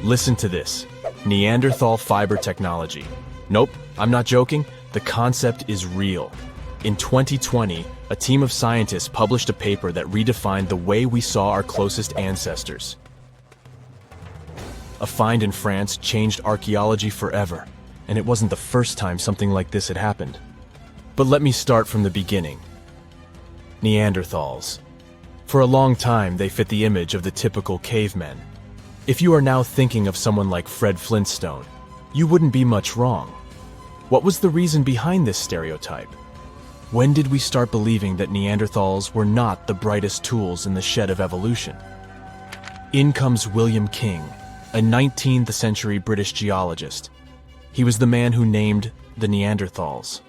Listen to this. Neanderthal fiber technology. Nope, I'm not joking. The concept is real. In 2020, a team of scientists published a paper that redefined the way we saw our closest ancestors. A find in France changed archaeology forever, and it wasn't the first time something like this had happened. But let me start from the beginning. Neanderthals. For a long time, they fit the image of the typical cavemen. If you are now thinking of someone like Fred Flintstone, you wouldn't be much wrong. What was the reason behind this stereotype? When did we start believing that Neanderthals were not the brightest tools in the shed of evolution? In comes William King, a 19th century British geologist. He was the man who named the Neanderthals.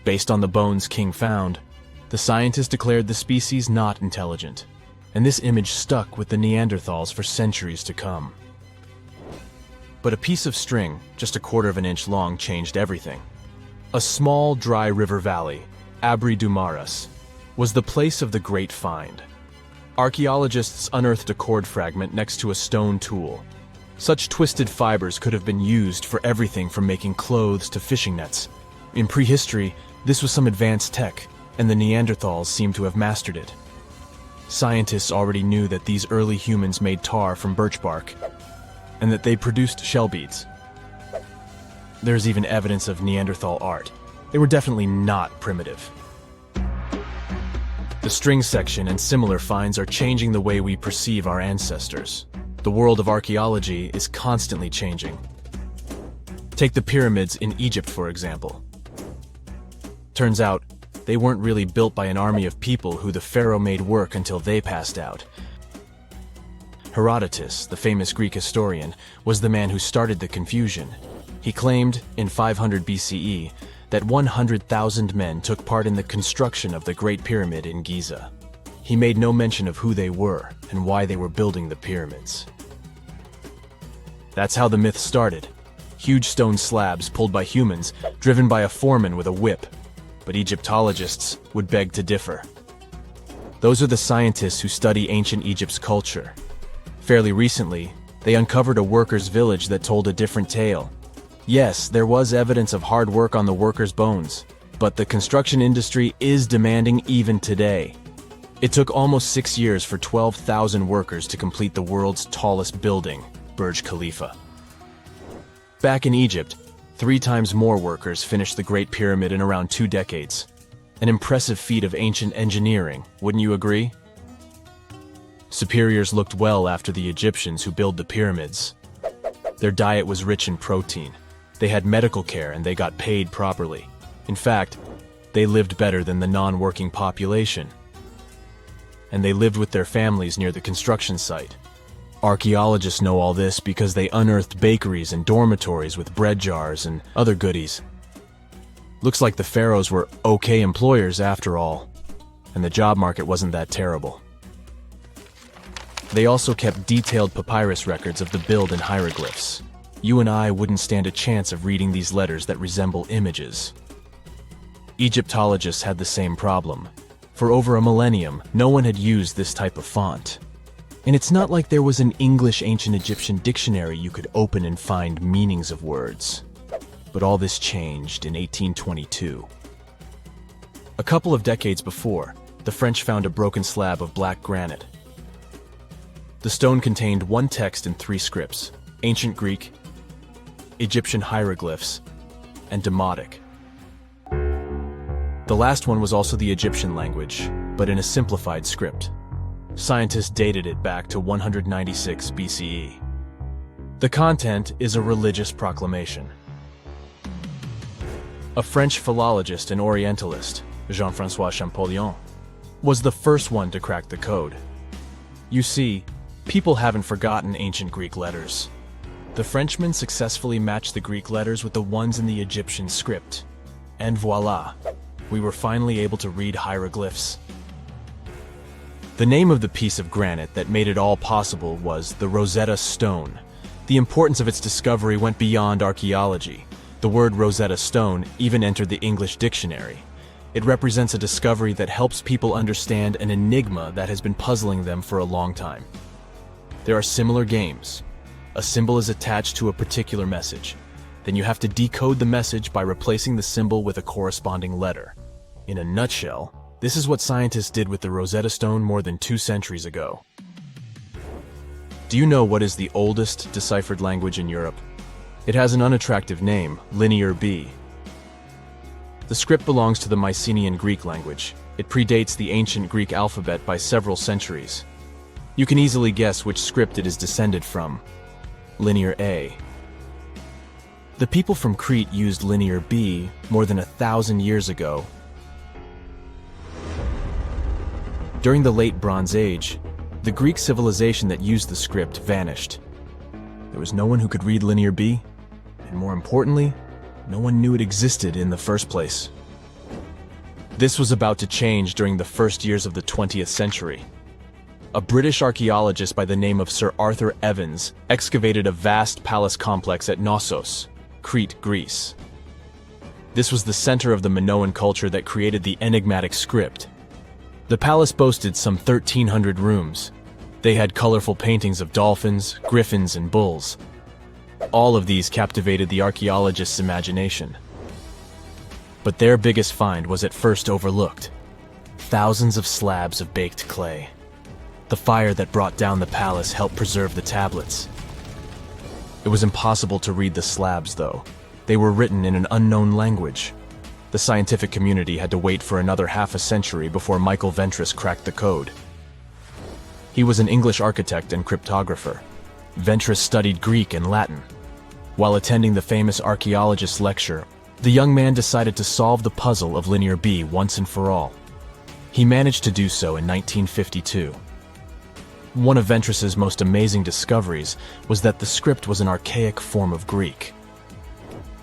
Based on the bones King found, the scientists declared the species not intelligent, and this image stuck with the Neanderthals for centuries to come. But a piece of string, just a quarter of an inch long, changed everything. A small, dry river valley, Abri du Maras, was the place of the great find. Archaeologists unearthed a cord fragment next to a stone tool. Such twisted fibers could have been used for everything from making clothes to fishing nets. In prehistory, this was some advanced tech, and the Neanderthals seemed to have mastered it. Scientists already knew that these early humans made tar from birch bark, and that they produced shell beads. There's even evidence of Neanderthal art. They were definitely not primitive. The string section and similar finds are changing the way we perceive our ancestors. The world of archaeology is constantly changing. Take the pyramids in Egypt, for example. Turns out, they weren't really built by an army of people who the pharaoh made work until they passed out. Herodotus, the famous Greek historian, was the man who started the confusion. He claimed, in 500 BCE, that 100,000 men took part in the construction of the Great Pyramid in Giza. He made no mention of who they were and why they were building the pyramids. That's how the myth started. Huge stone slabs pulled by humans, driven by a foreman with a whip. But Egyptologists would beg to differ. Those are the scientists who study ancient Egypt's culture. Fairly recently, they uncovered a workers' village that told a different tale. Yes, there was evidence of hard work on the workers' bones, but the construction industry is demanding even today. It took almost 6 years for 12,000 workers to complete the world's tallest building, Burj Khalifa. Back in Egypt, 3 times more workers finished the Great Pyramid in around 2 decades. An impressive feat of ancient engineering, wouldn't you agree? Superiors looked well after the Egyptians who built the pyramids. Their diet was rich in protein. They had medical care and they got paid properly. In fact, they lived better than the non-working population. And they lived with their families near the construction site. Archaeologists know all this because they unearthed bakeries and dormitories with bread jars and other goodies. Looks like the pharaohs were okay employers after all, and the job market wasn't that terrible. They also kept detailed papyrus records of the build and hieroglyphs. You and I wouldn't stand a chance of reading these letters that resemble images. Egyptologists had the same problem. For over a millennium, no one had used this type of font. And it's not like there was an English ancient Egyptian dictionary you could open and find meanings of words. But all this changed in 1822. A couple of decades before, the French found a broken slab of black granite. The stone contained one text in 3 scripts: Ancient Greek, Egyptian hieroglyphs, and Demotic. The last one was also the Egyptian language, but in a simplified script. Scientists dated it back to 196 BCE. The content is a religious proclamation. A French philologist and Orientalist, Jean-François Champollion, was the first one to crack the code. You see, people haven't forgotten ancient Greek letters. The Frenchman successfully matched the Greek letters with the ones in the Egyptian script. And voila, we were finally able to read hieroglyphs. The name of the piece of granite that made it all possible was the Rosetta Stone. The importance of its discovery went beyond archaeology. The word Rosetta Stone even entered the English dictionary. It represents a discovery that helps people understand an enigma that has been puzzling them for a long time. There are similar games. A symbol is attached to a particular message. Then you have to decode the message by replacing the symbol with a corresponding letter. In a nutshell, this is what scientists did with the Rosetta Stone more than 2 centuries ago. Do you know what is the oldest deciphered language in Europe? It has an unattractive name, Linear B. The script belongs to the Mycenaean Greek language. It predates the ancient Greek alphabet by several centuries. You can easily guess which script it is descended from. Linear A. The people from Crete used Linear B more than 1,000 years ago. During the Late Bronze Age, the Greek civilization that used the script vanished. There was no one who could read Linear B, and more importantly, no one knew it existed in the first place. This was about to change during the first years of the 20th century. A British archaeologist by the name of Sir Arthur Evans excavated a vast palace complex at Knossos, Crete, Greece. This was the center of the Minoan culture that created the enigmatic script. The palace boasted some 1,300 rooms. They had colorful paintings of dolphins, griffins, and bulls. All of these captivated the archaeologists' imagination. But their biggest find was at first overlooked. Thousands of slabs of baked clay. The fire that brought down the palace helped preserve the tablets. It was impossible to read the slabs, though. They were written in an unknown language. The scientific community had to wait for another half a century before Michael Ventris cracked the code. He was an English architect and cryptographer. Ventris studied Greek and Latin. While attending the famous archaeologist lecture, the young man decided to solve the puzzle of Linear B once and for all. He managed to do so in 1952. One of Ventris's most amazing discoveries was that the script was an archaic form of Greek.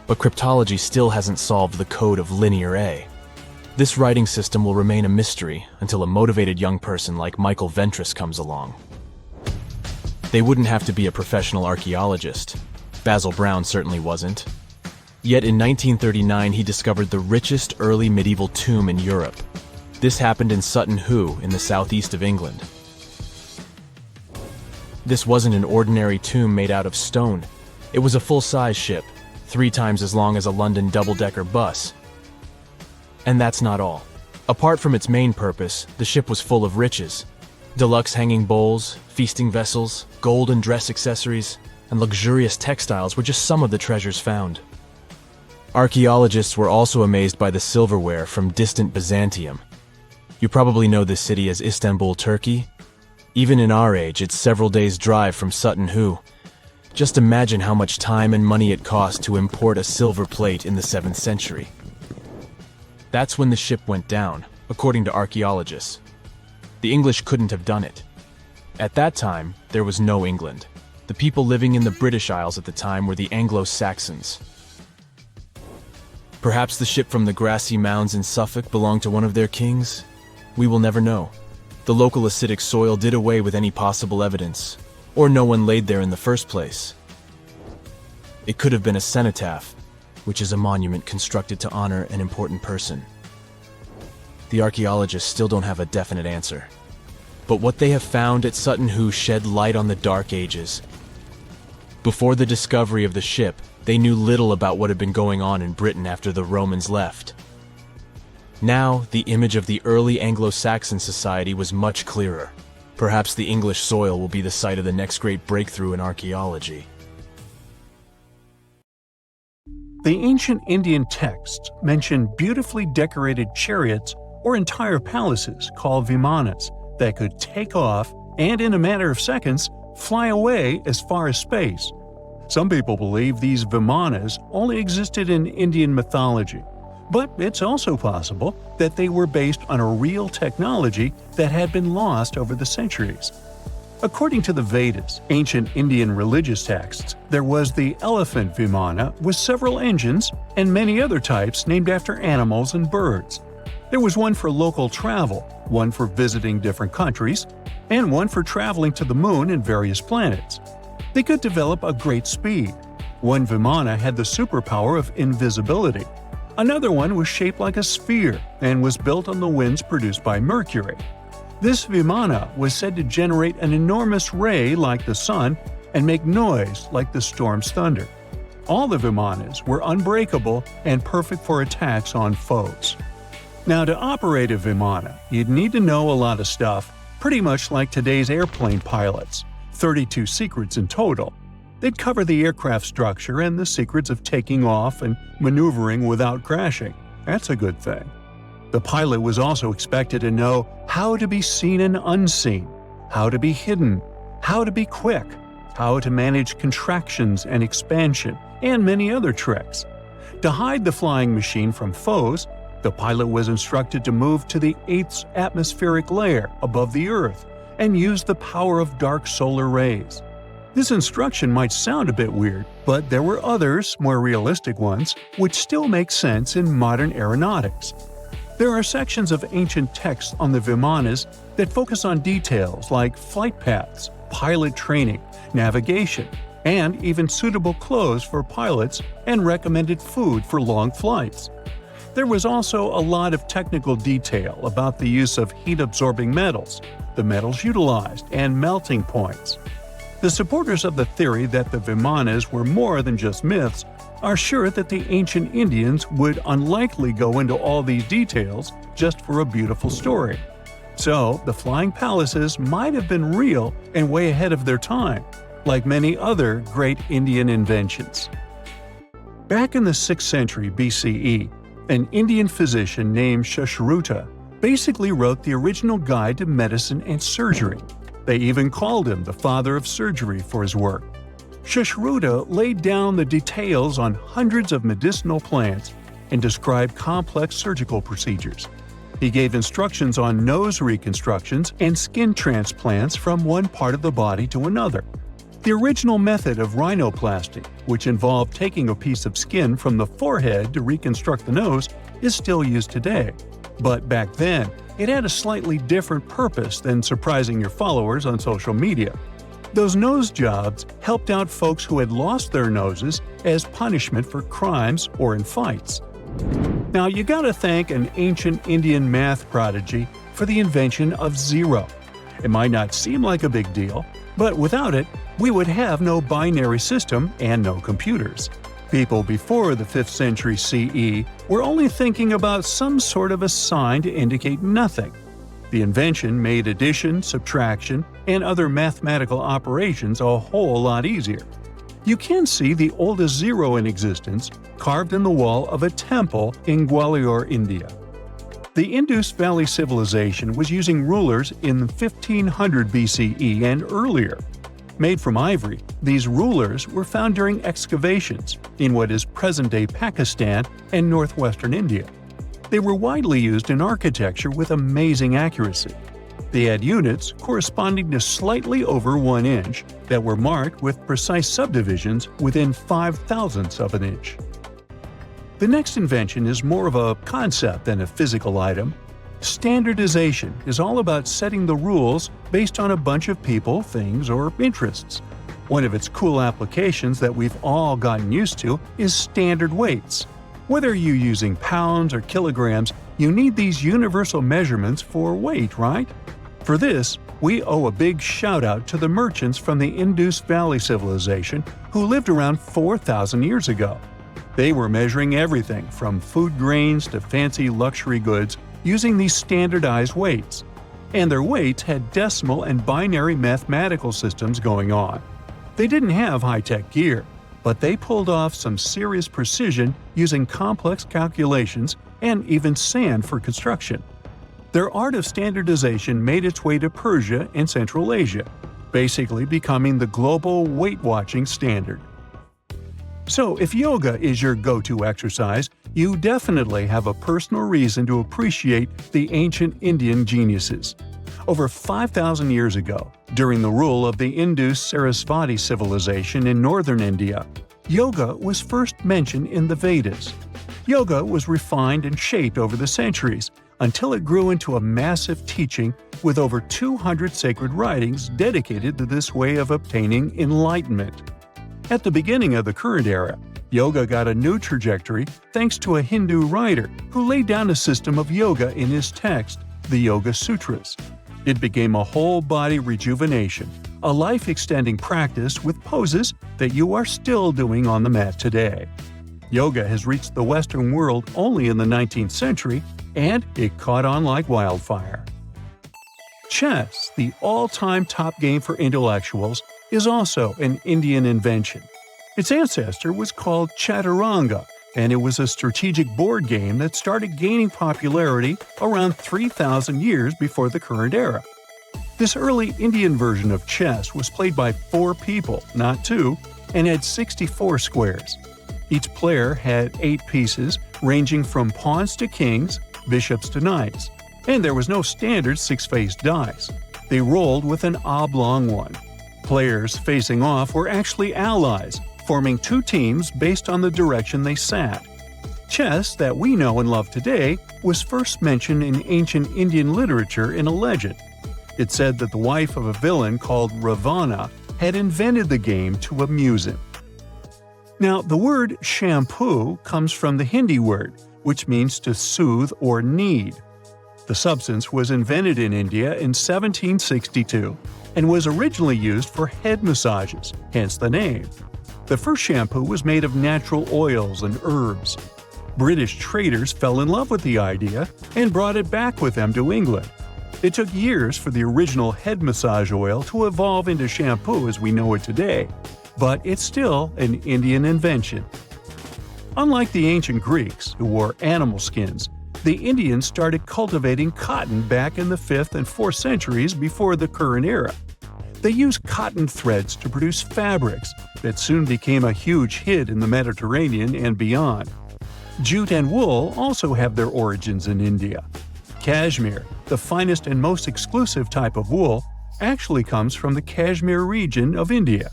But cryptology still hasn't solved the code of Linear A. This writing system will remain a mystery until a motivated young person like Michael Ventris comes along. They wouldn't have to be a professional archaeologist. Basil Brown certainly wasn't. Yet in 1939 he discovered the richest early medieval tomb in Europe. This happened in Sutton Hoo in the southeast of England. This wasn't an ordinary tomb made out of stone. It was a full-size ship, 3 times as long as a London double-decker bus. And that's not all. Apart from its main purpose, the ship was full of riches. Deluxe hanging bowls, feasting vessels, gold and dress accessories, and luxurious textiles were just some of the treasures found. Archaeologists were also amazed by the silverware from distant Byzantium. You probably know this city as Istanbul, Turkey. Even in our age, it's several days' drive from Sutton Hoo. Just imagine how much time and money it cost to import a silver plate in the 7th century. That's when the ship went down, according to archaeologists. The English couldn't have done it. At that time, there was no England. The people living in the British Isles at the time were the Anglo-Saxons. Perhaps the ship from the grassy mounds in Suffolk belonged to one of their kings? We will never know. The local acidic soil did away with any possible evidence, or no one laid there in the first place. It could have been a cenotaph, which is a monument constructed to honor an important person. The archaeologists still don't have a definite answer. But what they have found at Sutton Hoo shed light on the Dark Ages. Before the discovery of the ship, they knew little about what had been going on in Britain after the Romans left. Now, the image of the early Anglo-Saxon society was much clearer. Perhaps the English soil will be the site of the next great breakthrough in archaeology. The ancient Indian texts mention beautifully decorated chariots or entire palaces called vimanas that could take off and, in a matter of seconds, fly away as far as space. Some people believe these vimanas only existed in Indian mythology, but it's also possible that they were based on a real technology that had been lost over the centuries. According to the Vedas, ancient Indian religious texts, there was the elephant vimana with several engines and many other types named after animals and birds. There was one for local travel, one for visiting different countries, and one for traveling to the moon and various planets. They could develop a great speed. One vimana had the superpower of invisibility. Another one was shaped like a sphere and was built on the winds produced by Mercury. This Vimana was said to generate an enormous ray like the sun and make noise like the storm's thunder. All the Vimanas were unbreakable and perfect for attacks on foes. Now, to operate a Vimana, you'd need to know a lot of stuff, pretty much like today's airplane pilots, 32 secrets in total. They'd cover the aircraft structure and the secrets of taking off and maneuvering without crashing. That's a good thing. The pilot was also expected to know how to be seen and unseen, how to be hidden, how to be quick, how to manage contractions and expansion, and many other tricks. To hide the flying machine from foes, the pilot was instructed to move to the 8th atmospheric layer above the Earth and use the power of dark solar rays. This instruction might sound a bit weird, but there were others, more realistic ones, which still make sense in modern aeronautics. There are sections of ancient texts on the Vimanas that focus on details like flight paths, pilot training, navigation, and even suitable clothes for pilots and recommended food for long flights. There was also a lot of technical detail about the use of heat-absorbing metals, the metals utilized, and melting points. The supporters of the theory that the Vimanas were more than just myths are sure that the ancient Indians would unlikely go into all these details just for a beautiful story. So, the flying palaces might have been real and way ahead of their time, like many other great Indian inventions. Back in the 6th century BCE, an Indian physician named Sushruta basically wrote the original guide to medicine and surgery. They even called him the father of surgery for his work. Sushruta laid down the details on hundreds of medicinal plants and described complex surgical procedures. He gave instructions on nose reconstructions and skin transplants from one part of the body to another. The original method of rhinoplasty, which involved taking a piece of skin from the forehead to reconstruct the nose, is still used today. But back then, it had a slightly different purpose than surprising your followers on social media. Those nose jobs helped out folks who had lost their noses as punishment for crimes or in fights. Now, you gotta thank an ancient Indian math prodigy for the invention of zero. It might not seem like a big deal, but without it, we would have no binary system and no computers. People before the 5th century CE were only thinking about some sort of a sign to indicate nothing. The invention made addition, subtraction, and other mathematical operations a whole lot easier. You can see the oldest zero in existence carved in the wall of a temple in Gwalior, India. The Indus Valley Civilization was using rulers in 1500 BCE and earlier. Made from ivory, these rulers were found during excavations in what is present-day Pakistan and northwestern India. They were widely used in architecture with amazing accuracy. They had units corresponding to slightly over 1 inch that were marked with precise subdivisions within 5/1000ths of an inch. The next invention is more of a concept than a physical item. Standardization is all about setting the rules based on a bunch of people, things, or interests. One of its cool applications that we've all gotten used to is standard weights. Whether you're using pounds or kilograms, you need these universal measurements for weight, right? For this, we owe a big shout-out to the merchants from the Indus Valley Civilization who lived around 4,000 years ago. They were measuring everything from food grains to fancy luxury goods using these standardized weights. And their weights had decimal and binary mathematical systems going on. They didn't have high-tech gear, but they pulled off some serious precision using complex calculations and even sand for construction. Their art of standardization made its way to Persia and Central Asia, basically becoming the global weight-watching standard. So, if yoga is your go-to exercise, you definitely have a personal reason to appreciate the ancient Indian geniuses. Over 5,000 years ago, during the rule of the Indus-Sarasvati civilization in northern India, yoga was first mentioned in the Vedas. Yoga was refined and shaped over the centuries, until it grew into a massive teaching with over 200 sacred writings dedicated to this way of obtaining enlightenment. At the beginning of the current era, yoga got a new trajectory thanks to a Hindu writer who laid down a system of yoga in his text, the Yoga Sutras. It became a whole-body rejuvenation, a life-extending practice with poses that you are still doing on the mat today. Yoga has reached the Western world only in the 19th century, and it caught on like wildfire. Chess, the all-time top game for intellectuals, is also an Indian invention. Its ancestor was called Chaturanga, and it was a strategic board game that started gaining popularity around 3,000 years before the current era. This early Indian version of chess was played by 4 people, not 2, and had 64 squares. Each player had 8 pieces, ranging from pawns to kings, bishops to knights, and there was no standard 6-faced dice. They rolled with an oblong one. Players facing off were actually allies, forming 2 teams based on the direction they sat. Chess, that we know and love today, was first mentioned in ancient Indian literature in a legend. It said that the wife of a villain called Ravana had invented the game to amuse him. Now, the word shampoo comes from the Hindi word, which means to soothe or knead. The substance was invented in India in 1762 and was originally used for head massages, hence the name. The first shampoo was made of natural oils and herbs. British traders fell in love with the idea and brought it back with them to England. It took years for the original head massage oil to evolve into shampoo as we know it today, but it's still an Indian invention. Unlike the ancient Greeks, who wore animal skins, the Indians started cultivating cotton back in the 5th and 4th centuries before the current era. They used cotton threads to produce fabrics that soon became a huge hit in the Mediterranean and beyond. Jute and wool also have their origins in India. Cashmere, the finest and most exclusive type of wool, actually comes from the Kashmir region of India.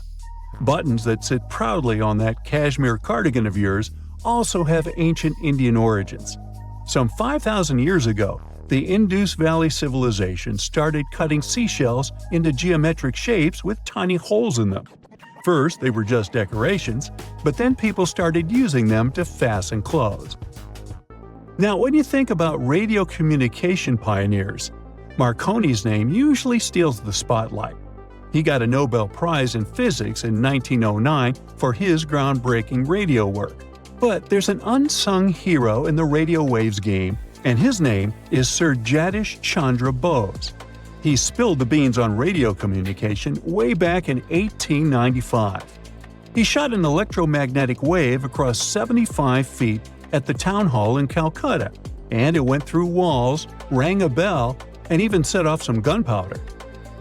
Buttons that sit proudly on that cashmere cardigan of yours also have ancient Indian origins. Some 5,000 years ago, the Indus Valley civilization started cutting seashells into geometric shapes with tiny holes in them. First, they were just decorations, but then people started using them to fasten clothes. Now, when you think about radio communication pioneers, Marconi's name usually steals the spotlight. He got a Nobel Prize in Physics in 1909 for his groundbreaking radio work. But there's an unsung hero in the radio waves game, and his name is Sir Jagdish Chandra Bose. He spilled the beans on radio communication way back in 1895. He shot an electromagnetic wave across 75 feet at the town hall in Calcutta, and it went through walls, rang a bell, and even set off some gunpowder.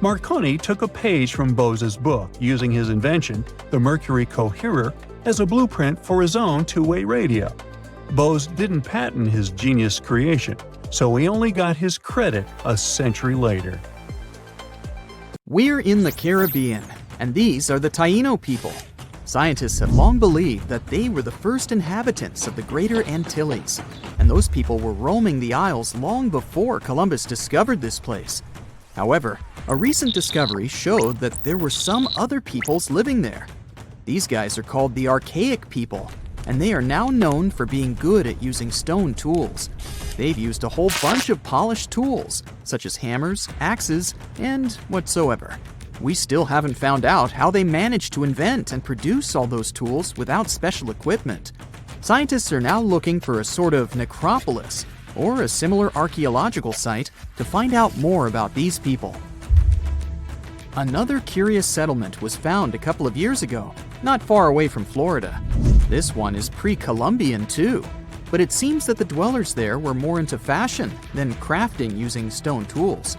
Marconi took a page from Bose's book, using his invention, the Mercury Coherer, as a blueprint for his own two-way radio. Bose didn't patent his genius creation, so he only got his credit a century later. We're in the Caribbean, and these are the Taino people. Scientists have long believed that they were the first inhabitants of the Greater Antilles, and those people were roaming the Isles long before Columbus discovered this place. However, a recent discovery showed that there were some other peoples living there. These guys are called the archaic people, and they are now known for being good at using stone tools. They've used a whole bunch of polished tools, such as hammers, axes, and whatsoever. We still haven't found out how they managed to invent and produce all those tools without special equipment. Scientists are now looking for a sort of necropolis, or a similar archaeological site, to find out more about these people. Another curious settlement was found a couple of years ago, not far away from Florida. This one is pre-Columbian too, but it seems that the dwellers there were more into fashion than crafting using stone tools.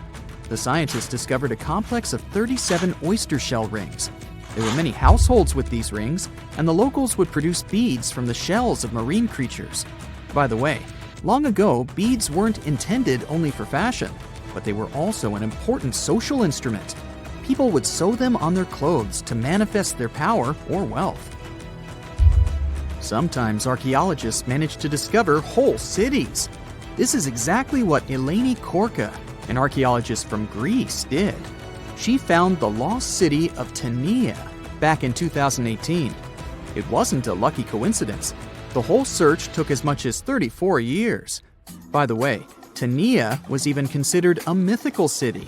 The scientists discovered a complex of 37 oyster shell rings. There were many households with these rings, and the locals would produce beads from the shells of marine creatures. By the way, long ago, beads weren't intended only for fashion, but they were also an important social instrument. People would sew them on their clothes to manifest their power or wealth. Sometimes archaeologists manage to discover whole cities. This is exactly what Eleni Korka, an archaeologist from Greece, did. She found the lost city of Tania back in 2018. It wasn't a lucky coincidence. The whole search took as much as 34 years. By the way, Tania was even considered a mythical city.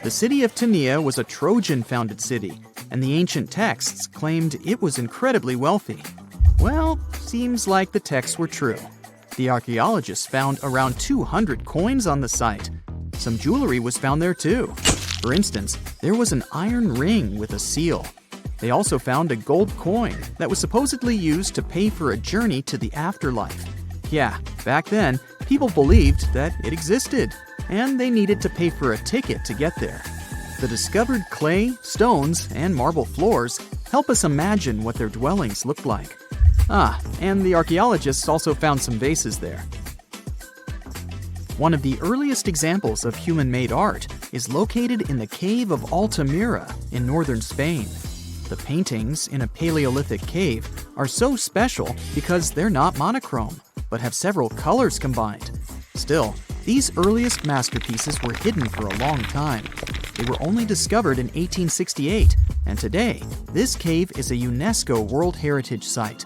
The city of Tanea was a Trojan-founded city, and the ancient texts claimed it was incredibly wealthy. Well, seems like the texts were true. The archaeologists found around 200 coins on the site. Some jewelry was found there too. For instance, there was an iron ring with a seal. They also found a gold coin that was supposedly used to pay for a journey to the afterlife. Yeah, back then, people believed that it existed, and they needed to pay for a ticket to get there. The discovered clay, stones, and marble floors help us imagine what their dwellings looked like. And the archaeologists also found some vases there. One of the earliest examples of human-made art is located in the cave of Altamira in northern Spain. The paintings in a Paleolithic cave are so special because they're not monochrome, but have several colors combined. Still, these earliest masterpieces were hidden for a long time. They were only discovered in 1868, and today, this cave is a UNESCO World Heritage Site.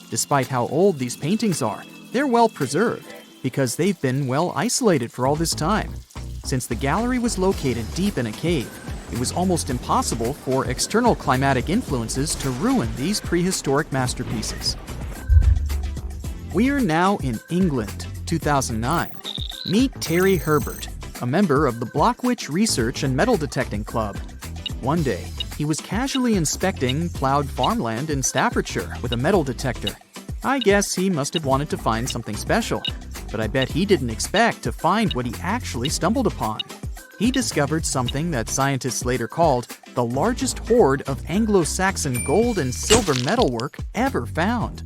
Despite how old these paintings are, they're well preserved because they've been well isolated for all this time. Since the gallery was located deep in a cave, it was almost impossible for external climatic influences to ruin these prehistoric masterpieces. We're now in England, 2009. Meet Terry Herbert, a member of the Blockwitch Research and Metal Detecting Club. One day, he was casually inspecting plowed farmland in Staffordshire with a metal detector. I guess he must have wanted to find something special, but I bet he didn't expect to find what he actually stumbled upon. He discovered something that scientists later called the largest hoard of Anglo-Saxon gold and silver metalwork ever found.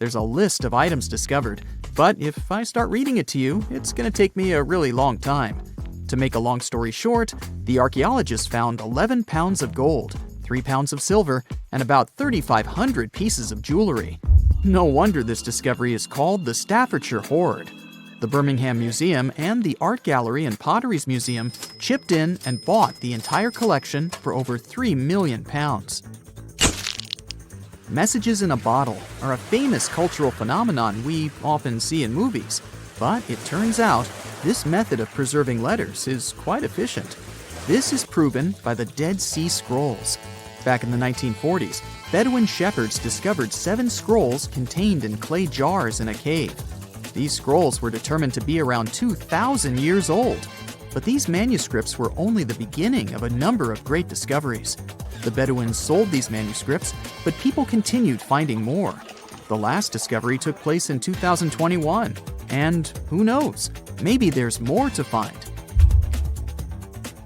There's a list of items discovered, but if I start reading it to you, it's going to take me a really long time. To make a long story short, the archaeologists found 11 pounds of gold, 3 pounds of silver, and about 3,500 pieces of jewelry. No wonder this discovery is called the Staffordshire Hoard. The Birmingham Museum and the Art Gallery and Potteries Museum chipped in and bought the entire collection for over £3 million. Messages in a bottle are a famous cultural phenomenon we often see in movies, but it turns out this method of preserving letters is quite efficient. This is proven by the Dead Sea Scrolls. Back in the 1940s, Bedouin shepherds discovered 7 scrolls contained in clay jars in a cave. These scrolls were determined to be around 2,000 years old. But these manuscripts were only the beginning of a number of great discoveries. The Bedouins sold these manuscripts, but people continued finding more. The last discovery took place in 2021, and who knows, maybe there's more to find.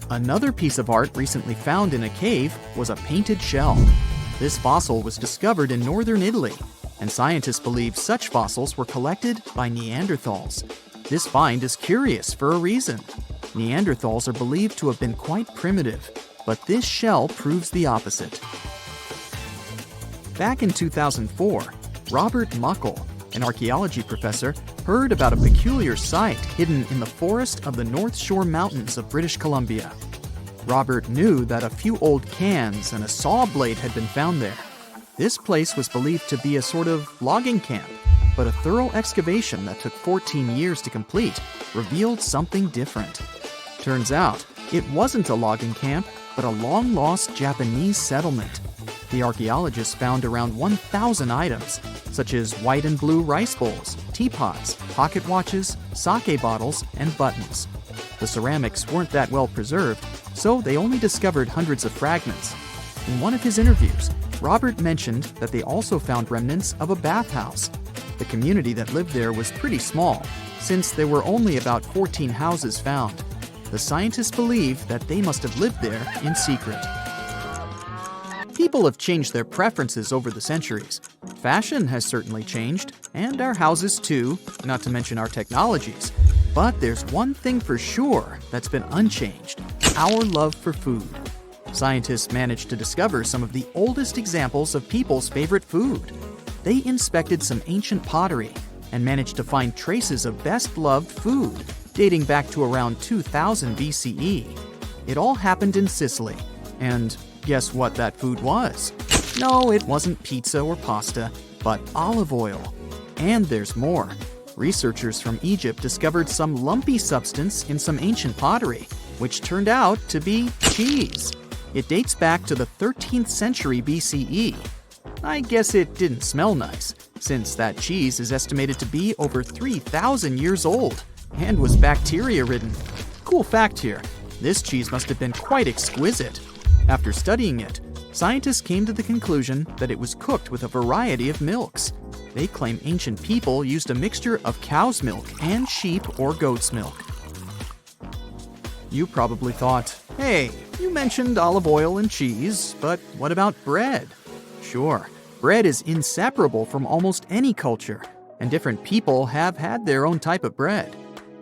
Another piece of art recently found in a cave was a painted shell. This fossil was discovered in northern Italy, and scientists believe such fossils were collected by Neanderthals. This find is curious for a reason. Neanderthals are believed to have been quite primitive, but this shell proves the opposite. Back in 2004, Robert Muckle, an archaeology professor, heard about a peculiar site hidden in the forest of the North Shore Mountains of British Columbia. Robert knew that a few old cans and a saw blade had been found there. This place was believed to be a sort of logging camp, but a thorough excavation that took 14 years to complete revealed something different. Turns out, it wasn't a logging camp, but a long-lost Japanese settlement. The archaeologists found around 1,000 items, such as white and blue rice bowls, teapots, pocket watches, sake bottles, and buttons. The ceramics weren't that well preserved, so they only discovered hundreds of fragments. In one of his interviews, Robert mentioned that they also found remnants of a bathhouse. The community that lived there was pretty small, since there were only about 14 houses found. The scientists believe that they must have lived there in secret. People have changed their preferences over the centuries. Fashion has certainly changed, and our houses too, not to mention our technologies. But there's one thing for sure that's been unchanged: our love for food. Scientists managed to discover some of the oldest examples of people's favorite food. They inspected some ancient pottery and managed to find traces of best-loved food dating back to around 2000 BCE. It all happened in Sicily. And guess what that food was? No, it wasn't pizza or pasta, but olive oil. And there's more. Researchers from Egypt discovered some lumpy substance in some ancient pottery. which turned out to be cheese. It dates back to the 13th century BCE. I guess it didn't smell nice, since that cheese is estimated to be over 3,000 years old and was bacteria-ridden. Cool fact here, this cheese must have been quite exquisite. After studying it, scientists came to the conclusion that it was cooked with a variety of milks. They claim ancient people used a mixture of cow's milk and sheep or goat's milk. You probably thought, hey, you mentioned olive oil and cheese, but what about bread? Sure, bread is inseparable from almost any culture, and different people have had their own type of bread.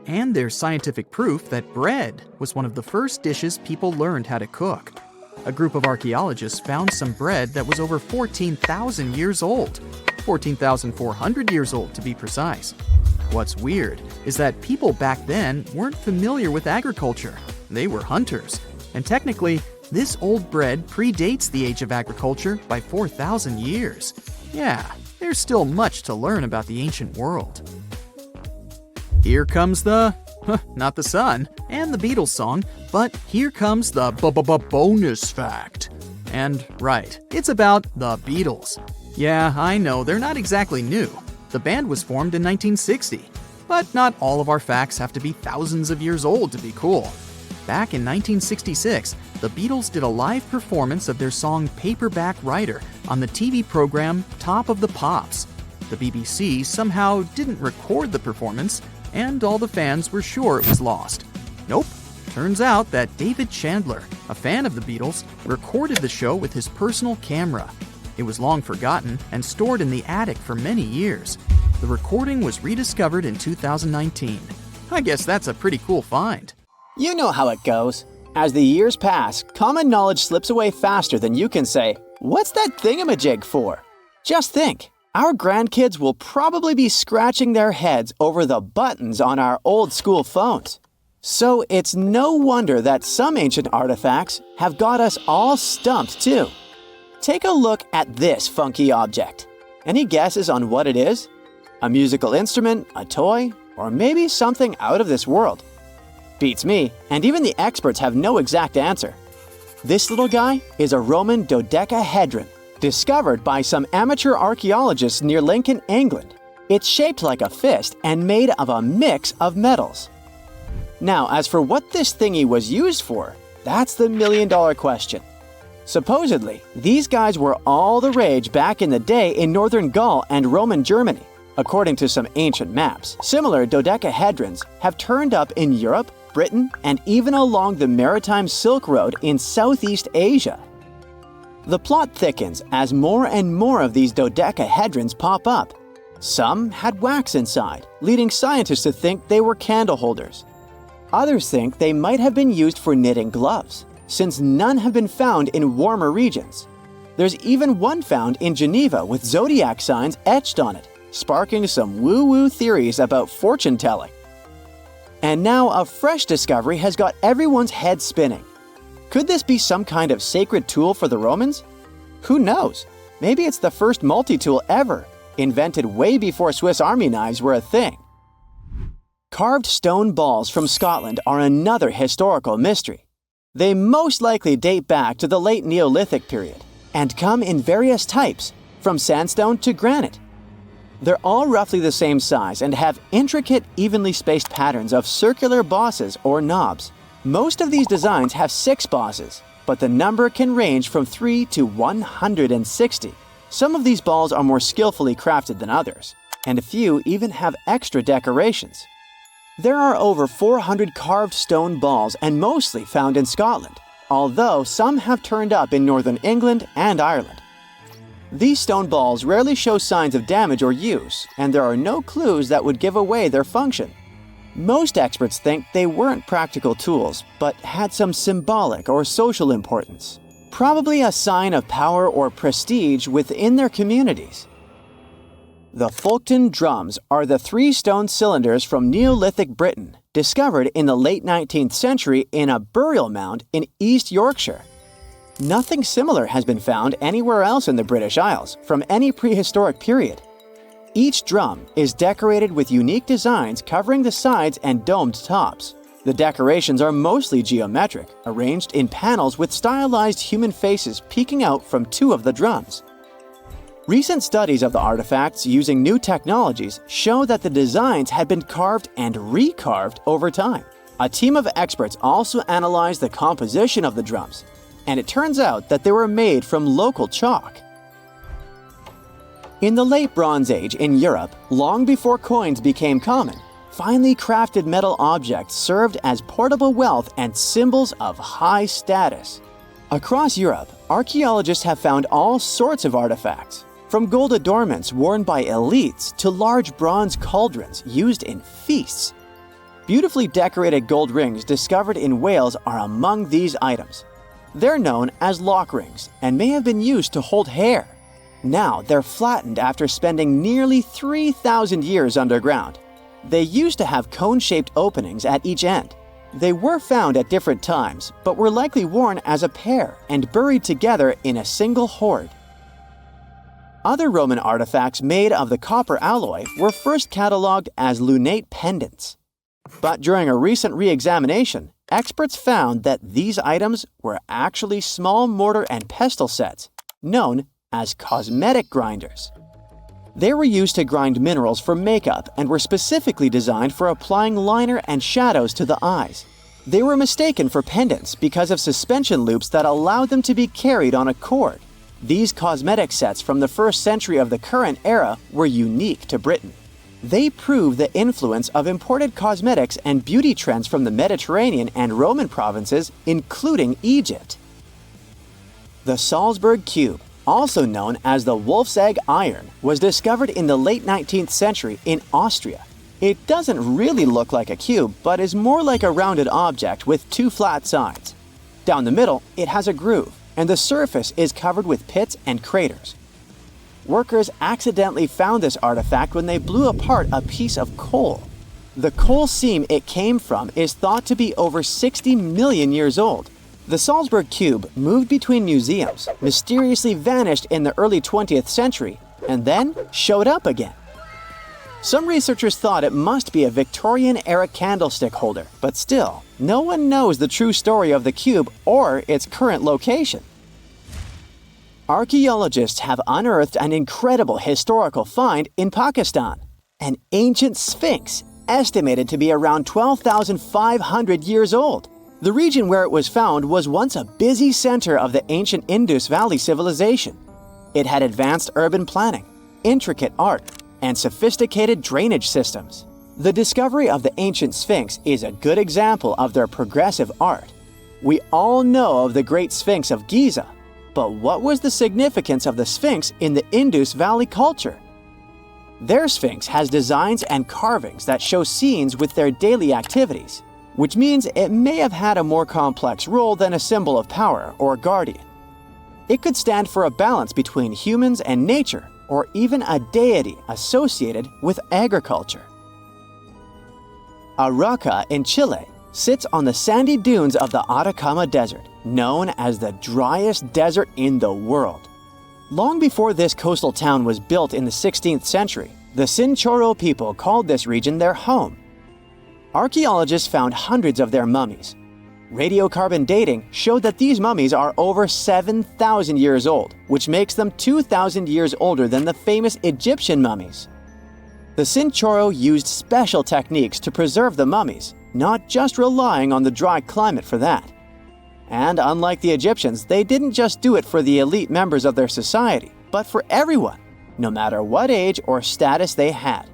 And there's scientific proof that bread was one of the first dishes people learned how to cook. A group of archaeologists found some bread that was over 14,000 years old. 14,400 years old to be precise. What's weird is that people back then weren't familiar with agriculture. They were hunters. And technically, this old bread predates the age of agriculture by 4,000 years. Yeah, there's still much to learn about the ancient world. Here comes not the sun, and the Beatles song, but here comes the bonus fact. And right, it's about the Beatles. Yeah, I know, they're not exactly new. The band was formed in 1960. But not all of our facts have to be thousands of years old to be cool. Back in 1966, the Beatles did a live performance of their song Paperback Writer on the TV program Top of the Pops. The BBC somehow didn't record the performance, and all the fans were sure it was lost. Nope. Turns out that David Chandler, a fan of the Beatles, recorded the show with his personal camera. It was long forgotten and stored in the attic for many years. The recording was rediscovered in 2019. I guess that's a pretty cool find. You know how it goes. As the years pass, common knowledge slips away faster than you can say, "What's that thingamajig for?" Just think. Our grandkids will probably be scratching their heads over the buttons on our old school phones. So it's no wonder that some ancient artifacts have got us all stumped too. Take a look at this funky object. Any guesses on what it is? A musical instrument, a toy, or maybe something out of this world? Beats me, and even the experts have no exact answer. This little guy is a Roman dodecahedron, discovered by some amateur archaeologists near Lincoln, England. It's shaped like a fist and made of a mix of metals. Now, as for what this thingy was used for, that's the million-dollar question. Supposedly, these guys were all the rage back in the day in northern Gaul and Roman Germany. According to some ancient maps, similar dodecahedrons have turned up in Europe, Britain, and even along the maritime Silk Road in Southeast Asia. The plot thickens as more and more of these dodecahedrons pop up. Some had wax inside, leading scientists to think they were candle holders. Others think they might have been used for knitting gloves, since none have been found in warmer regions. There's even one found in Geneva with zodiac signs etched on it, sparking some woo-woo theories about fortune-telling. And now a fresh discovery has got everyone's head spinning. Could this be some kind of sacred tool for the Romans? Who knows? Maybe it's the first multi-tool ever, invented way before Swiss Army knives were a thing. Carved stone balls from Scotland are another historical mystery. They most likely date back to the late Neolithic period and come in various types, from sandstone to granite. They're all roughly the same size and have intricate, evenly spaced patterns of circular bosses or knobs. Most of these designs have 6 bosses, but the number can range from 3 to 160. Some of these balls are more skillfully crafted than others, and a few even have extra decorations. There are over 400 carved stone balls and mostly found in Scotland, although some have turned up in northern England and Ireland. These stone balls rarely show signs of damage or use, and there are no clues that would give away their function. Most experts think they weren't practical tools, but had some symbolic or social importance, probably a sign of power or prestige within their communities. The Folkton drums are the 3 stone cylinders from Neolithic Britain, discovered in the late 19th century in a burial mound in East Yorkshire. Nothing similar has been found anywhere else in the British Isles from any prehistoric period. Each drum is decorated with unique designs covering the sides and domed tops. The decorations are mostly geometric, arranged in panels with stylized human faces peeking out from two of the drums. Recent studies of the artifacts using new technologies show that the designs had been carved and recarved over time. A team of experts also analyzed the composition of the drums, and it turns out that they were made from local chalk. In the late Bronze Age in Europe, long before coins became common, finely crafted metal objects served as portable wealth and symbols of high status. Across Europe, archaeologists have found all sorts of artifacts, from gold adornments worn by elites to large bronze cauldrons used in feasts. Beautifully decorated gold rings discovered in Wales are among these items. They're known as lock rings and may have been used to hold hair. Now they're flattened after spending nearly 3,000 years underground. They used to have cone-shaped openings at each end. They were found at different times, but were likely worn as a pair and buried together in a single hoard. Other Roman artifacts made of the copper alloy were first catalogued as lunate pendants. But during a recent re-examination, experts found that these items were actually small mortar and pestle sets, known as cosmetic grinders. They were used to grind minerals for makeup and were specifically designed for applying liner and shadows to the eyes. They were mistaken for pendants because of suspension loops that allowed them to be carried on a cord. These cosmetic sets from the 1st century of the current era were unique to Britain. They prove the influence of imported cosmetics and beauty trends from the Mediterranean and Roman provinces, including Egypt. The Salzburg Cube, also known as the Wolf's Egg Iron, was discovered in the late 19th century in Austria. It doesn't really look like a cube, but is more like a rounded object with two flat sides. Down the middle, it has a groove, and the surface is covered with pits and craters. Workers accidentally found this artifact when they blew apart a piece of coal. The coal seam it came from is thought to be over 60 million years old. The Salzburg Cube moved between museums, mysteriously vanished in the early 20th century, and then showed up again. Some researchers thought it must be a Victorian-era candlestick holder, but still, no one knows the true story of the cube or its current location. Archaeologists have unearthed an incredible historical find in Pakistan, an ancient sphinx estimated to be around 12,500 years old. The region where it was found was once a busy center of the ancient Indus Valley civilization. It had advanced urban planning, intricate art, and sophisticated drainage systems. The discovery of the ancient Sphinx is a good example of their progressive art. We all know of the Great Sphinx of Giza, but what was the significance of the Sphinx in the Indus Valley culture? Their Sphinx has designs and carvings that show scenes with their daily activities, which means it may have had a more complex role than a symbol of power or guardian. It could stand for a balance between humans and nature, or even a deity associated with agriculture. Arauca in Chile sits on the sandy dunes of the Atacama Desert, known as the driest desert in the world. Long before this coastal town was built in the 16th century, the Chinchorro people called this region their home. Archaeologists found hundreds of their mummies. Radiocarbon dating showed that these mummies are over 7,000 years old, which makes them 2,000 years older than the famous Egyptian mummies. The Chinchorro used special techniques to preserve the mummies, not just relying on the dry climate for that. And unlike the Egyptians, they didn't just do it for the elite members of their society, but for everyone, no matter what age or status they had.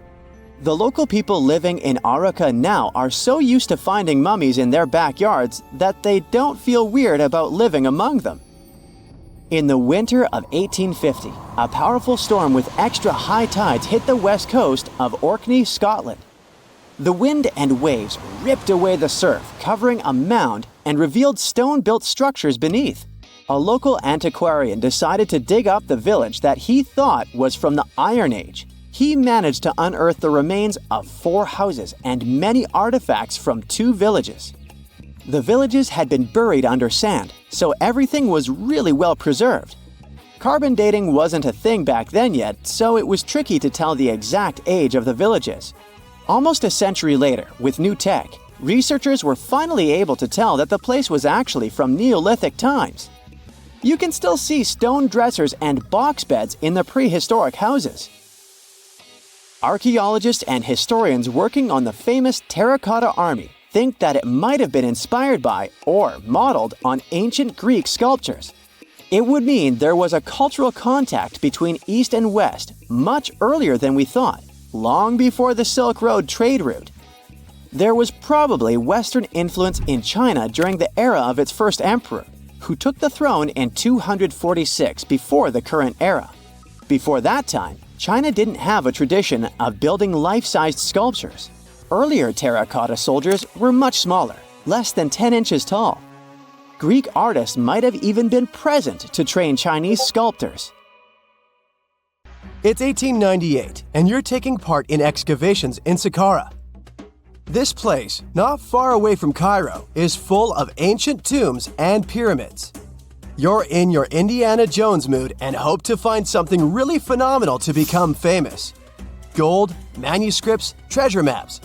The local people living in Arauca now are so used to finding mummies in their backyards that they don't feel weird about living among them. In the winter of 1850, a powerful storm with extra high tides hit the west coast of Orkney, Scotland. The wind and waves ripped away the surf, covering a mound, and revealed stone-built structures beneath. A local antiquarian decided to dig up the village that he thought was from the Iron Age. He managed to unearth the remains of 4 houses and many artifacts from 2 villages. The villages had been buried under sand, so everything was really well preserved. Carbon dating wasn't a thing back then yet, so it was tricky to tell the exact age of the villages. Almost a century later, with new tech, researchers were finally able to tell that the place was actually from Neolithic times. You can still see stone dressers and box beds in the prehistoric houses. Archaeologists and historians working on the famous terracotta army think that it might have been inspired by or modeled on ancient Greek sculptures. It would mean there was a cultural contact between East and West much earlier than we thought, long before the Silk Road trade route. There was probably Western influence in China during the era of its first emperor, who took the throne in 246 before the current era. Before that time, China didn't have a tradition of building life-sized sculptures. Earlier terracotta soldiers were much smaller, less than 10 inches tall. Greek artists might have even been present to train Chinese sculptors. It's 1898, and you're taking part in excavations in Saqqara. This place, not far away from Cairo, is full of ancient tombs and pyramids. You're in your Indiana Jones mood and hope to find something really phenomenal to become famous. Gold, manuscripts, treasure maps,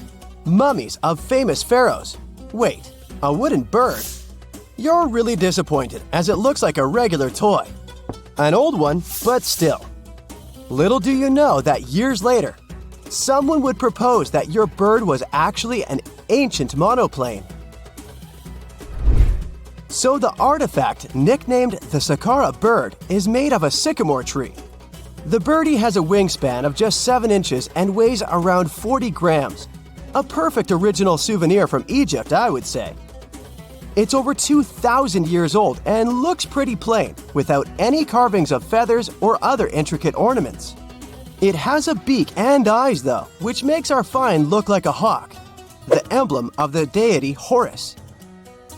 mummies of famous pharaohs. Wait, a wooden bird? You're really disappointed as it looks like a regular toy. An old one, but still. Little do you know that years later, someone would propose that your bird was actually an ancient monoplane. So the artifact, nicknamed the Saqqara bird, is made of a sycamore tree. The birdie has a wingspan of just 7 inches and weighs around 40 grams. A perfect original souvenir from Egypt, I would say. It's over 2,000 years old and looks pretty plain, without any carvings of feathers or other intricate ornaments. It has a beak and eyes though, which makes our find look like a hawk, the emblem of the deity Horus.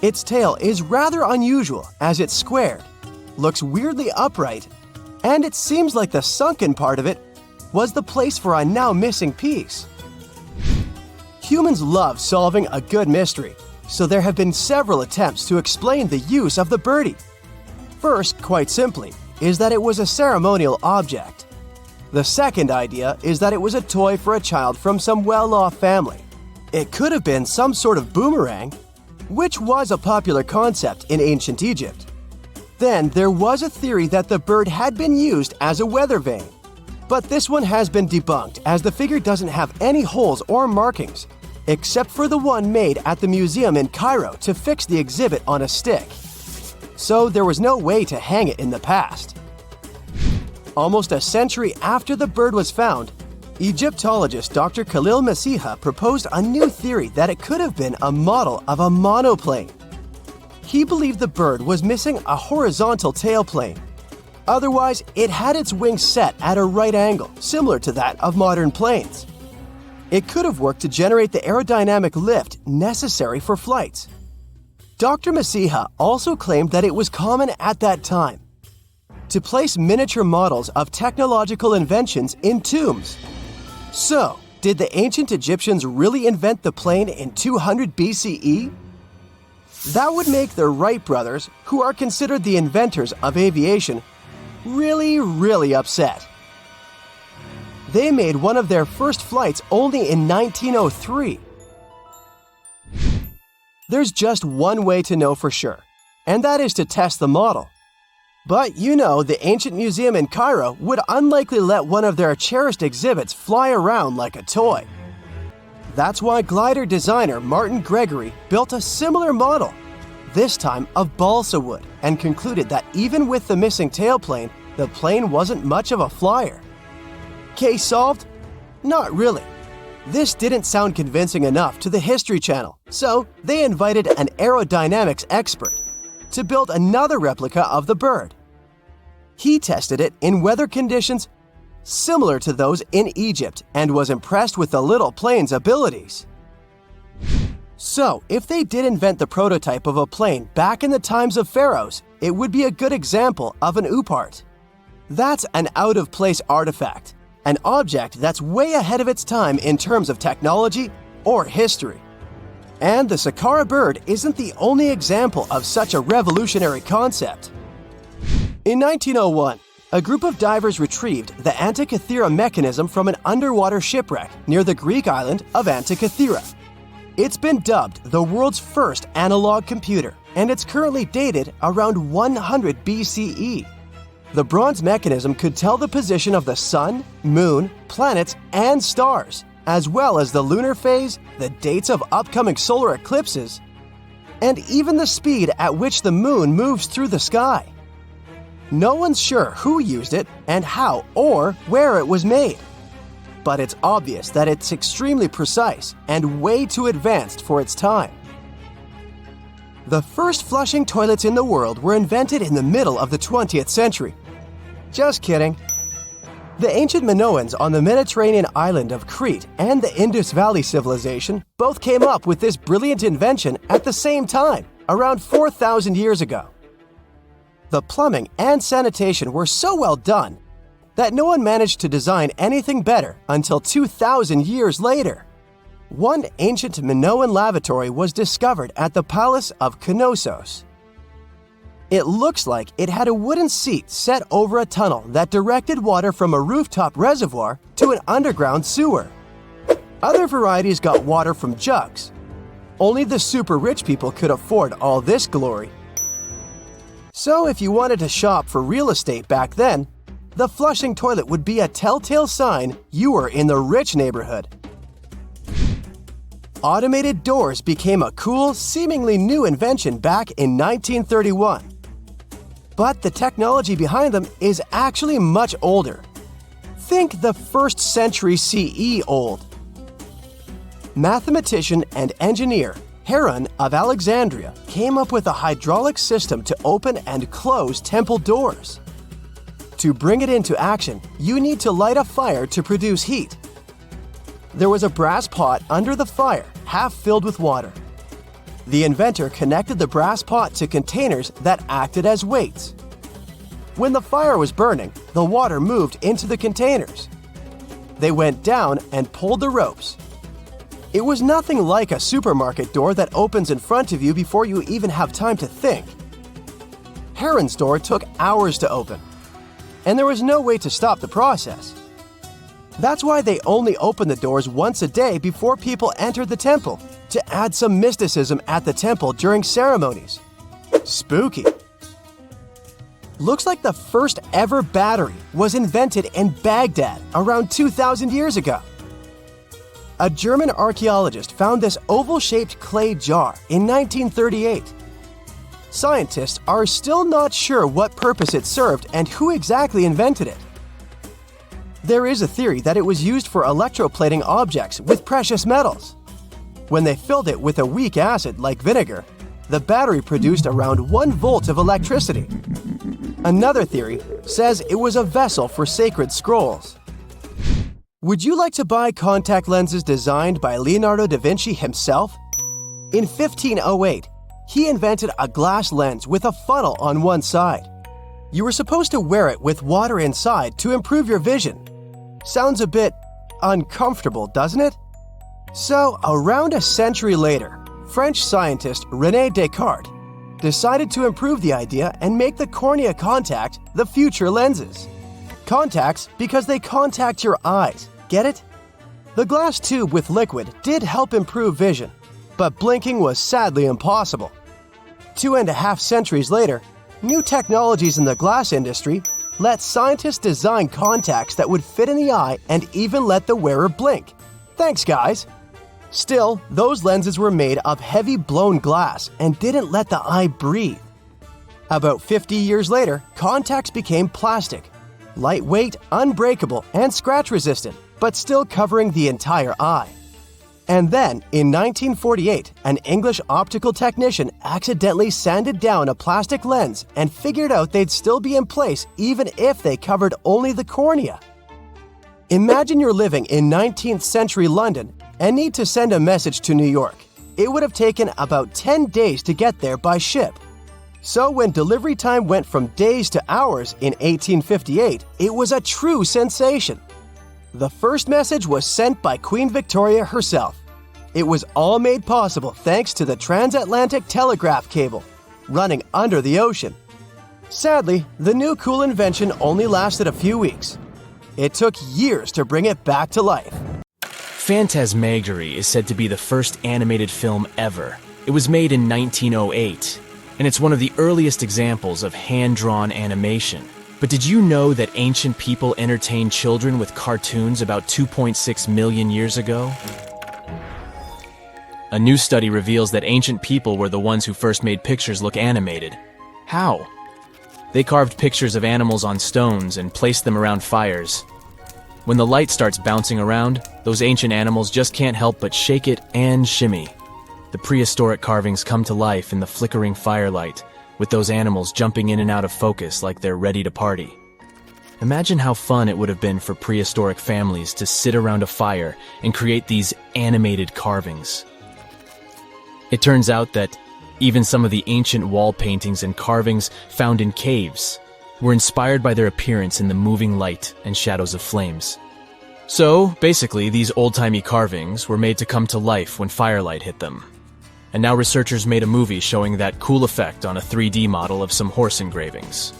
Its tail is rather unusual as it's squared, looks weirdly upright, and it seems like the sunken part of it was the place for a now missing piece. Humans love solving a good mystery, so there have been several attempts to explain the use of the birdie. First, quite simply, is that it was a ceremonial object. The second idea is that it was a toy for a child from some well-off family. It could have been some sort of boomerang, which was a popular concept in ancient Egypt. Then there was a theory that the bird had been used as a weather vane. But this one has been debunked as the figure doesn't have any holes or markings, except for the one made at the museum in Cairo to fix the exhibit on a stick. So there was no way to hang it in the past. Almost a century after the bird was found, Egyptologist Dr. Khalil Masiha proposed a new theory that it could have been a model of a monoplane. He believed the bird was missing a horizontal tailplane. Otherwise, it had its wings set at a right angle, similar to that of modern planes. It could have worked to generate the aerodynamic lift necessary for flights. Dr. Masiha also claimed that it was common at that time to place miniature models of technological inventions in tombs. So, did the ancient Egyptians really invent the plane in 200 BCE? That would make the Wright brothers, who are considered the inventors of aviation, really upset. They made one of their first flights only in 1903. There's just one way to know for sure, and that is to test the model. But you know, the ancient museum in Cairo would unlikely let one of their cherished exhibits fly around like a toy. That's why glider designer Martin Gregory built a similar model, this time of balsa wood, and concluded that even with the missing tailplane, the plane wasn't much of a flyer. Case solved? Not really. This didn't sound convincing enough to the History Channel, so they invited an aerodynamics expert to build another replica of the bird. He tested it in weather conditions similar to those in Egypt and was impressed with the little plane's abilities. So, if they did invent the prototype of a plane back in the times of pharaohs, it would be a good example of an oupart. That's an out-of-place artifact, an object that's way ahead of its time in terms of technology or history. And the Saqqara bird isn't the only example of such a revolutionary concept. In 1901, a group of divers retrieved the Antikythera mechanism from an underwater shipwreck near the Greek island of Antikythera. It's been dubbed the world's first analog computer, and it's currently dated around 100 BCE. The bronze mechanism could tell the position of the sun, moon, planets, and stars, as well as the lunar phase, the dates of upcoming solar eclipses, and even the speed at which the moon moves through the sky. No one's sure who used it and how or where it was made. But it's obvious that it's extremely precise and way too advanced for its time. The first flushing toilets in the world were invented in the middle of the 20th century. Just kidding. The ancient Minoans on the Mediterranean island of Crete and the Indus Valley civilization both came up with this brilliant invention at the same time, around 4,000 years ago. The plumbing and sanitation were so well done that no one managed to design anything better until 2,000 years later. One ancient Minoan lavatory was discovered at the Palace of Knossos. It looks like it had a wooden seat set over a tunnel that directed water from a rooftop reservoir to an underground sewer. Other varieties got water from jugs. Only the super rich people could afford all this glory. So if you wanted to shop for real estate back then, the flushing toilet would be a telltale sign you were in the rich neighborhood. Automated doors became a cool, seemingly new invention back in 1931. But the technology behind them is actually much older. Think the 1st century CE old. Mathematician and engineer Heron of Alexandria came up with a hydraulic system to open and close temple doors. To bring it into action, you need to light a fire to produce heat. There was a brass pot under the fire, half filled with water. The inventor connected the brass pot to containers that acted as weights. When the fire was burning, the water moved into the containers. They went down and pulled the ropes. It was nothing like a supermarket door that opens in front of you before you even have time to think. Heron's door took hours to open, and there was no way to stop the process. That's why they only opened the doors once a day before people entered the temple, to add some mysticism at the temple during ceremonies. Spooky. Looks like the first ever battery was invented in Baghdad around 2,000 years ago. A German archaeologist found this oval-shaped clay jar in 1938. Scientists are still not sure what purpose it served and who exactly invented it. There is a theory that it was used for electroplating objects with precious metals. When they filled it with a weak acid like vinegar, the battery produced around 1 volt of electricity. Another theory says it was a vessel for sacred scrolls. Would you like to buy contact lenses designed by Leonardo da Vinci himself? In 1508, he invented a glass lens with a funnel on one side. You were supposed to wear it with water inside to improve your vision. Sounds a bit uncomfortable, doesn't it? So, around a century later, French scientist René Descartes decided to improve the idea and make the cornea contact the future lenses. Contacts because they contact your eyes, get it? The glass tube with liquid did help improve vision, but blinking was sadly impossible. 2.5 centuries later, new technologies in the glass industry let scientists design contacts that would fit in the eye and even let the wearer blink. Thanks, guys! Still, those lenses were made of heavy blown glass and didn't let the eye breathe. About 50 years later, contacts became plastic. Lightweight, unbreakable, and scratch-resistant, but still covering the entire eye. And then, in 1948, an English optical technician accidentally sanded down a plastic lens and figured out they'd still be in place even if they covered only the cornea. Imagine you're living in 19th century London and need to send a message to New York. It would have taken about 10 days to get there by ship. So when delivery time went from days to hours in 1858, it was a true sensation. The first message was sent by Queen Victoria herself. It was all made possible thanks to the transatlantic telegraph cable, running under the ocean. Sadly, the new cool invention only lasted a few weeks. It took years to bring it back to life. Phantasmagory is said to be the first animated film ever. It was made in 1908, and it's one of the earliest examples of hand-drawn animation. But did you know that ancient people entertained children with cartoons about 2.6 million years ago? A new study reveals that ancient people were the ones who first made pictures look animated. How? They carved pictures of animals on stones and placed them around fires. When the light starts bouncing around, those ancient animals just can't help but shake it and shimmy. The prehistoric carvings come to life in the flickering firelight, with those animals jumping in and out of focus like they're ready to party. Imagine how fun it would have been for prehistoric families to sit around a fire and create these animated carvings. It turns out that even some of the ancient wall paintings and carvings found in caves were inspired by their appearance in the moving light and shadows of flames. So, basically, these old-timey carvings were made to come to life when firelight hit them. And now researchers made a movie showing that cool effect on a 3D model of some horse engravings.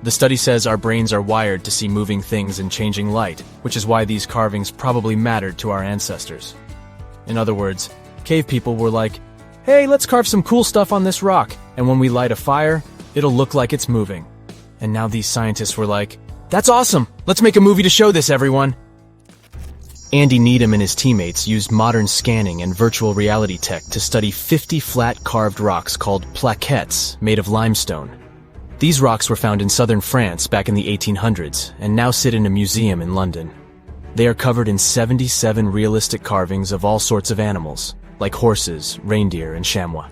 The study says our brains are wired to see moving things in changing light, which is why these carvings probably mattered to our ancestors. In other words, cave people were like, "Hey, let's carve some cool stuff on this rock, and when we light a fire, it'll look like it's moving." And now these scientists were like, "That's awesome! Let's make a movie to show this, everyone!" Andy Needham and his teammates used modern scanning and virtual reality tech to study 50 flat carved rocks called plaquettes made of limestone. These rocks were found in southern France back in the 1800s and now sit in a museum in London. They are covered in 77 realistic carvings of all sorts of animals, like horses, reindeer, and chamois.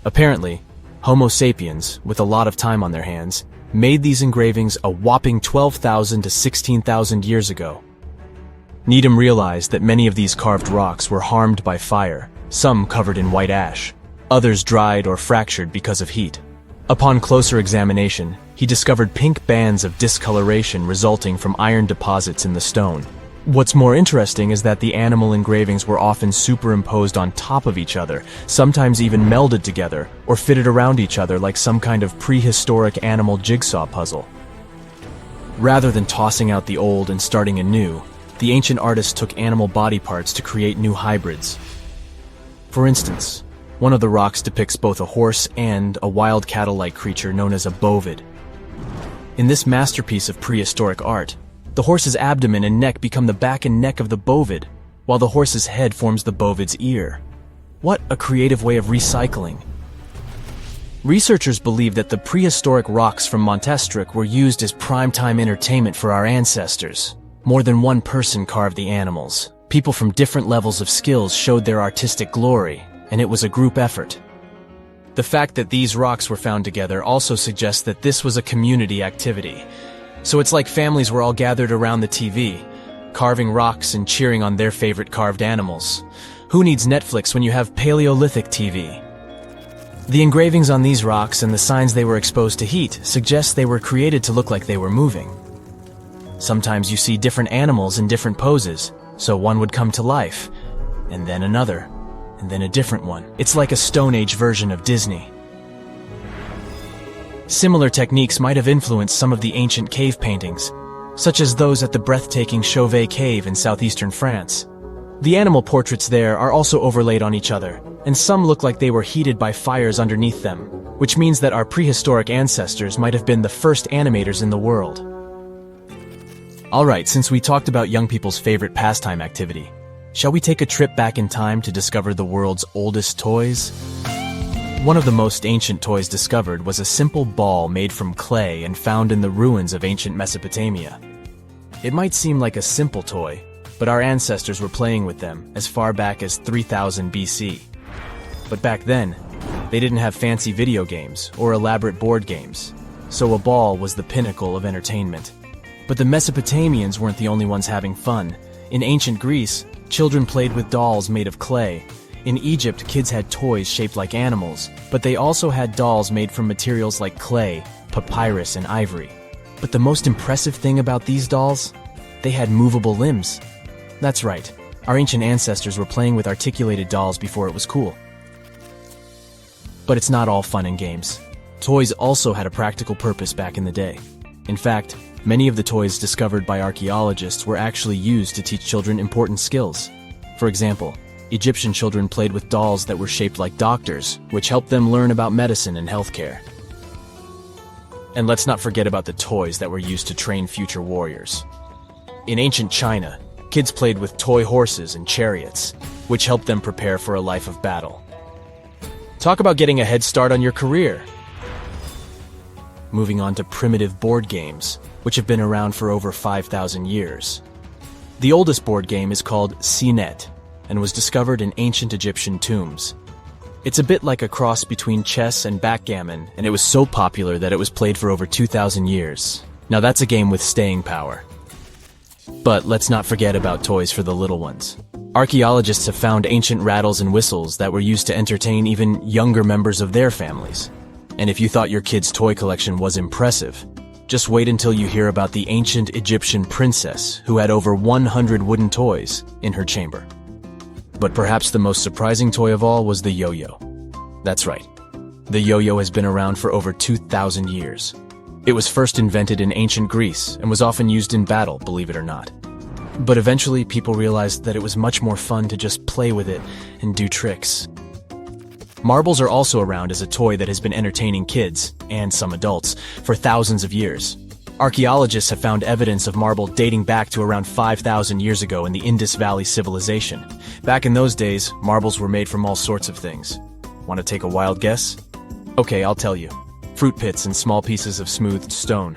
Apparently, Homo sapiens, with a lot of time on their hands, made these engravings a whopping 12,000 to 16,000 years ago. Needham realized that many of these carved rocks were harmed by fire, some covered in white ash, others dried or fractured because of heat. Upon closer examination, he discovered pink bands of discoloration resulting from iron deposits in the stone. What's more interesting is that the animal engravings were often superimposed on top of each other, sometimes even melded together, or fitted around each other like some kind of prehistoric animal jigsaw puzzle. Rather than tossing out the old and starting anew, the ancient artists took animal body parts to create new hybrids. For instance, one of the rocks depicts both a horse and a wild cattle-like creature known as a bovid. In this masterpiece of prehistoric art, the horse's abdomen and neck become the back and neck of the bovid, while the horse's head forms the bovid's ear. What a creative way of recycling. Researchers believe that the prehistoric rocks from Montestric were used as primetime entertainment for our ancestors. More than one person carved the animals. People from different levels of skills showed their artistic glory, and it was a group effort. The fact that these rocks were found together also suggests that this was a community activity. So it's like families were all gathered around the TV, carving rocks and cheering on their favorite carved animals. Who needs Netflix when you have Paleolithic TV? The engravings on these rocks and the signs they were exposed to heat suggest they were created to look like they were moving. Sometimes you see different animals in different poses, so one would come to life, and then another, and then a different one. It's like a Stone Age version of Disney. Similar techniques might have influenced some of the ancient cave paintings, such as those at the breathtaking Chauvet Cave in southeastern France. The animal portraits there are also overlaid on each other, and some look like they were heated by fires underneath them, which means that our prehistoric ancestors might have been the first animators in the world. Alright, since we talked about young people's favorite pastime activity, shall we take a trip back in time to discover the world's oldest toys? One of the most ancient toys discovered was a simple ball made from clay and found in the ruins of ancient Mesopotamia. It might seem like a simple toy, but our ancestors were playing with them as far back as 3000 BC. But back then, they didn't have fancy video games or elaborate board games, so a ball was the pinnacle of entertainment. But the Mesopotamians weren't the only ones having fun. In ancient Greece, children played with dolls made of clay. In Egypt, kids had toys shaped like animals, but they also had dolls made from materials like clay, papyrus, and ivory. But the most impressive thing about these dolls? They had movable limbs. That's right, our ancient ancestors were playing with articulated dolls before it was cool. But it's not all fun and games. Toys also had a practical purpose back in the day. In fact, Many of the toys discovered by archaeologists were actually used to teach children important skills. For example, Egyptian children played with dolls that were shaped like doctors, which helped them learn about medicine and healthcare. And let's not forget about the toys that were used to train future warriors. In ancient China, kids played with toy horses and chariots, which helped them prepare for a life of battle. Talk about getting a head start on your career. Moving on to primitive board games, which have been around for over 5,000 years. The oldest board game is called Senet, and was discovered in ancient Egyptian tombs. It's a bit like a cross between chess and backgammon, and it was so popular that it was played for over 2,000 years. Now that's a game with staying power. But let's not forget about toys for the little ones. Archaeologists have found ancient rattles and whistles that were used to entertain even younger members of their families. And if you thought your kid's toy collection was impressive, just wait until you hear about the ancient Egyptian princess who had over 100 wooden toys in her chamber. But perhaps the most surprising toy of all was the yo-yo. That's right. The yo-yo has been around for over 2,000 years. It was first invented in ancient Greece and was often used in battle, believe it or not. But eventually people realized that it was much more fun to just play with it and do tricks. Marbles are also around as a toy that has been entertaining kids, and some adults, for thousands of years. Archaeologists have found evidence of marble dating back to around 5,000 years ago in the Indus Valley civilization. Back in those days, marbles were made from all sorts of things. Want to take a wild guess? Okay, I'll tell you. Fruit pits and small pieces of smoothed stone.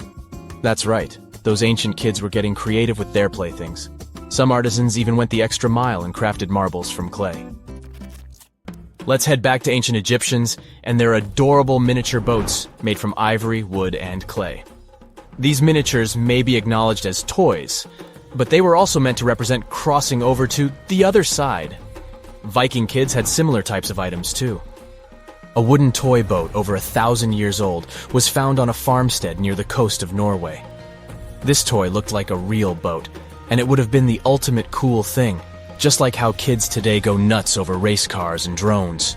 That's right, those ancient kids were getting creative with their playthings. Some artisans even went the extra mile and crafted marbles from clay. Let's head back to ancient Egyptians and their adorable miniature boats made from ivory, wood, and clay. These miniatures may be acknowledged as toys, but they were also meant to represent crossing over to the other side. Viking kids had similar types of items too. A wooden toy boat over 1,000 years old was found on a farmstead near the coast of Norway. This toy looked like a real boat, and it would have been the ultimate cool thing, just like how kids today go nuts over race cars and drones.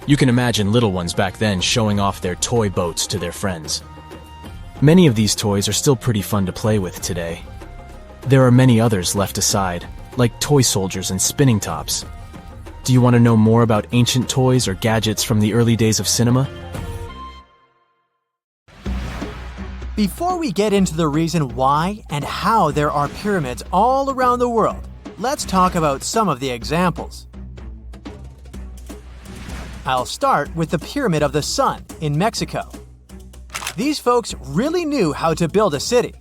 You can imagine little ones back then showing off their toy boats to their friends. Many of these toys are still pretty fun to play with today. There are many others left aside, like toy soldiers and spinning tops. Do you want to know more about ancient toys or gadgets from the early days of cinema? Before we get into the reason why and how there are pyramids all around the world, let's talk about some of the examples. I'll start with the Pyramid of the Sun in Mexico. These folks really knew how to build a city.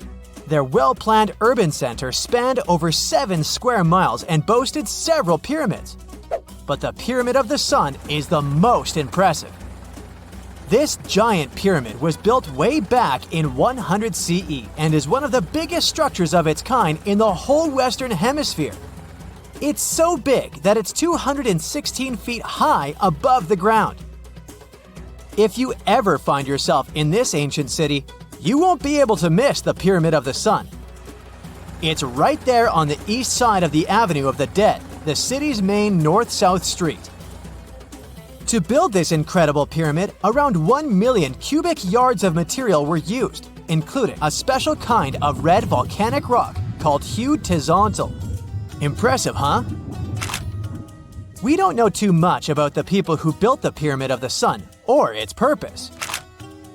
Their well-planned urban center spanned over 7 square miles and boasted several pyramids. But the Pyramid of the Sun is the most impressive. This giant pyramid was built way back in 100 CE and is one of the biggest structures of its kind in the whole Western Hemisphere. It's so big that it's 216 feet high above the ground. If you ever find yourself in this ancient city, you won't be able to miss the Pyramid of the Sun. It's right there on the east side of the Avenue of the Dead, the city's main north-south street. To build this incredible pyramid, around 1 million cubic yards of material were used, including a special kind of red volcanic rock called hued tizontle. Impressive, huh? We don't know too much about the people who built the Pyramid of the Sun or its purpose.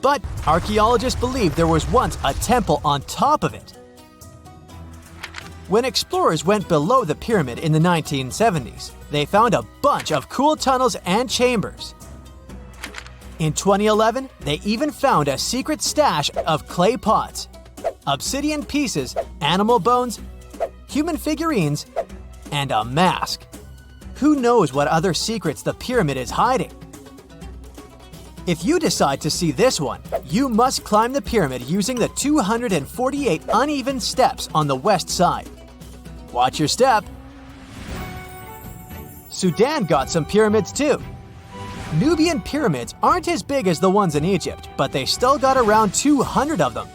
But archaeologists believe there was once a temple on top of it. When explorers went below the pyramid in the 1970s, they found a bunch of cool tunnels and chambers. In 2011, they even found a secret stash of clay pots, obsidian pieces, animal bones, human figurines, and a mask. Who knows what other secrets the pyramid is hiding? If you decide to see this one, you must climb the pyramid using the 248 uneven steps on the west side. Watch your step. Sudan got some pyramids too. Nubian pyramids aren't as big as the ones in Egypt, but they still got around 200 of them.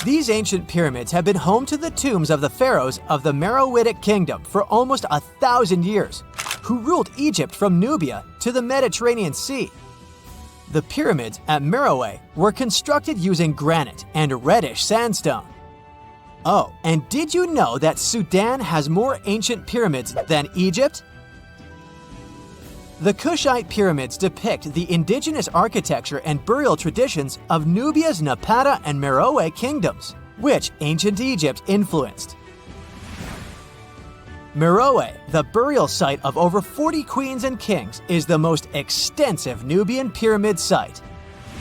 These ancient pyramids have been home to the tombs of the pharaohs of the Meroitic Kingdom for almost 1,000 years, who ruled Egypt from Nubia to the Mediterranean Sea. The pyramids at Meroe were constructed using granite and reddish sandstone. Oh, and did you know that Sudan has more ancient pyramids than Egypt? The Kushite pyramids depict the indigenous architecture and burial traditions of Nubia's Napata and Meroe kingdoms, which ancient Egypt influenced. Meroe, the burial site of over 40 queens and kings, is the most extensive Nubian pyramid site.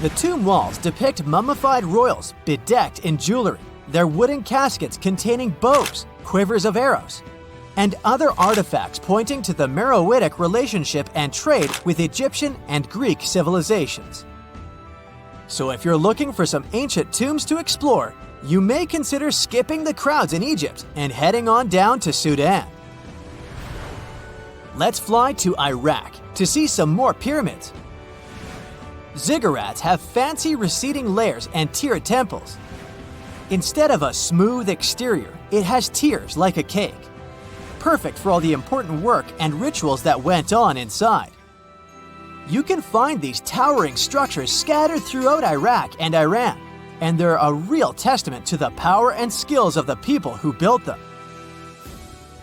The tomb walls depict mummified royals bedecked in jewelry, their wooden caskets containing bows, quivers of arrows, and other artifacts pointing to the Meroitic relationship and trade with Egyptian and Greek civilizations. So if you're looking for some ancient tombs to explore, you may consider skipping the crowds in Egypt and heading on down to Sudan. Let's fly to Iraq to see some more pyramids. Ziggurats have fancy receding layers and tiered temples. Instead of a smooth exterior, it has tiers like a cake. Perfect for all the important work and rituals that went on inside. You can find these towering structures scattered throughout Iraq and Iran, and they're a real testament to the power and skills of the people who built them.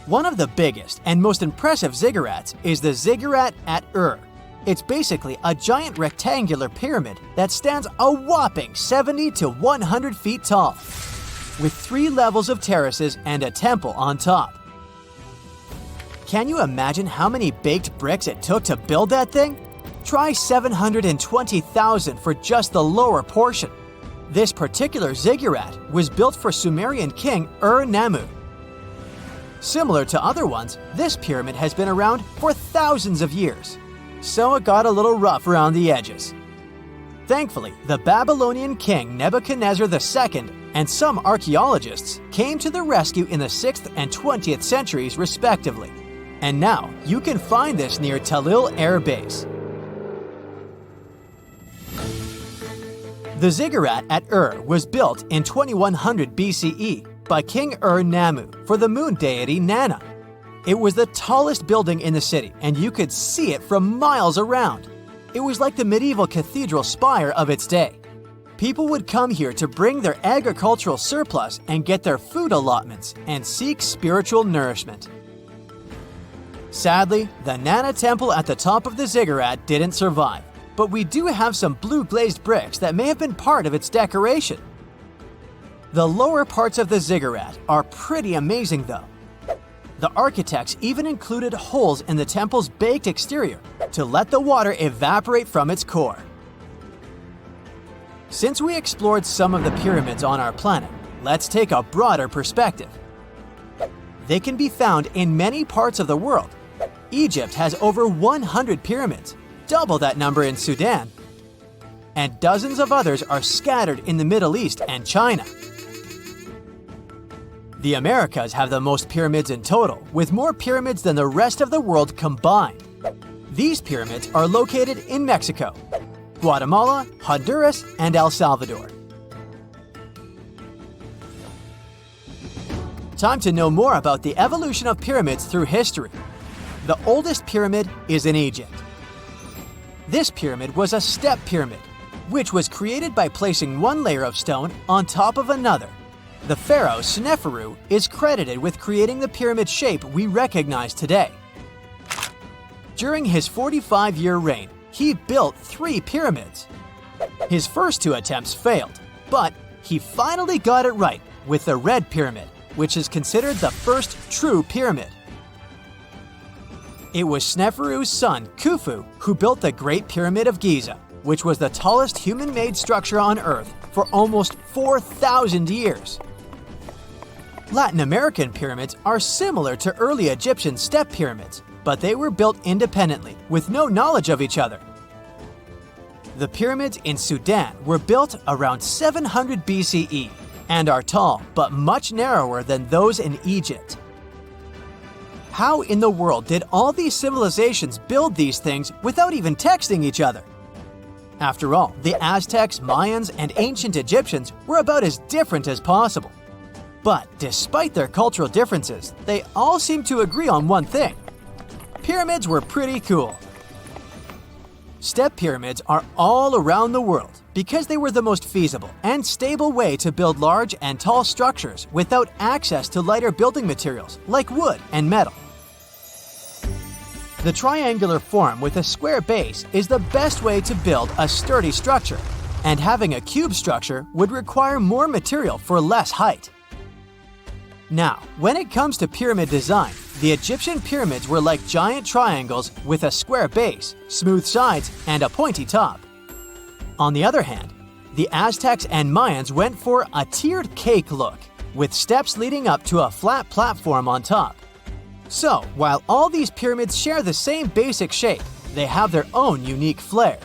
One of the biggest and most impressive ziggurats is the ziggurat at Ur. It's basically a giant rectangular pyramid that stands a whopping 70 to 100 feet tall, with 3 levels of terraces and a temple on top. Can you imagine how many baked bricks it took to build that thing? Try 720,000 for just the lower portion. This particular ziggurat was built for Sumerian king Ur-Nammu. Similar to other ones, this pyramid has been around for thousands of years, so it got a little rough around the edges. Thankfully, the Babylonian king Nebuchadnezzar II and some archaeologists came to the rescue in the 6th and 20th centuries respectively, and now you can find this near Talil Air Base. The ziggurat at Ur was built in 2100 BCE by King Ur-Nammu for the moon deity Nana. It was the tallest building in the city, and you could see it from miles around. It was like the medieval cathedral spire of its day. People would come here to bring their agricultural surplus and get their food allotments and seek spiritual nourishment. Sadly, the Nana temple at the top of the ziggurat didn't survive, but we do have some blue glazed bricks that may have been part of its decoration. The lower parts of the ziggurat are pretty amazing though. The architects even included holes in the temple's baked exterior to let the water evaporate from its core. Since we explored some of the pyramids on our planet, let's take a broader perspective. They can be found in many parts of the world. Egypt has over 100 pyramids, double that number in Sudan, and dozens of others are scattered in the Middle East and China. The Americas have the most pyramids in total, with more pyramids than the rest of the world combined. These pyramids are located in Mexico, Guatemala, Honduras, and El Salvador. Time to know more about the evolution of pyramids through history. The oldest pyramid is in Egypt. This pyramid was a step pyramid, which was created by placing one layer of stone on top of another. The pharaoh Sneferu is credited with creating the pyramid shape we recognize today. During his 45-year reign, he built 3 pyramids. His first 2 attempts failed, but he finally got it right with the Red Pyramid, which is considered the first true pyramid. It was Sneferu's son, Khufu, who built the Great Pyramid of Giza, which was the tallest human-made structure on Earth for almost 4,000 years. Latin American pyramids are similar to early Egyptian step pyramids, but they were built independently with no knowledge of each other. The pyramids in Sudan were built around 700 BCE and are tall but much narrower than those in Egypt. How in the world did all these civilizations build these things without even texting each other? After all, the Aztecs, Mayans, and ancient Egyptians were about as different as possible. But despite their cultural differences, they all seem to agree on one thing. Pyramids were pretty cool. Step pyramids are all around the world because they were the most feasible and stable way to build large and tall structures without access to lighter building materials like wood and metal. The triangular form with a square base is the best way to build a sturdy structure, and having a cube structure would require more material for less height. Now, when it comes to pyramid design, the Egyptian pyramids were like giant triangles with a square base, smooth sides, and a pointy top. On the other hand, the Aztecs and Mayans went for a tiered cake look, with steps leading up to a flat platform on top. So, while all these pyramids share the same basic shape, they have their own unique flair.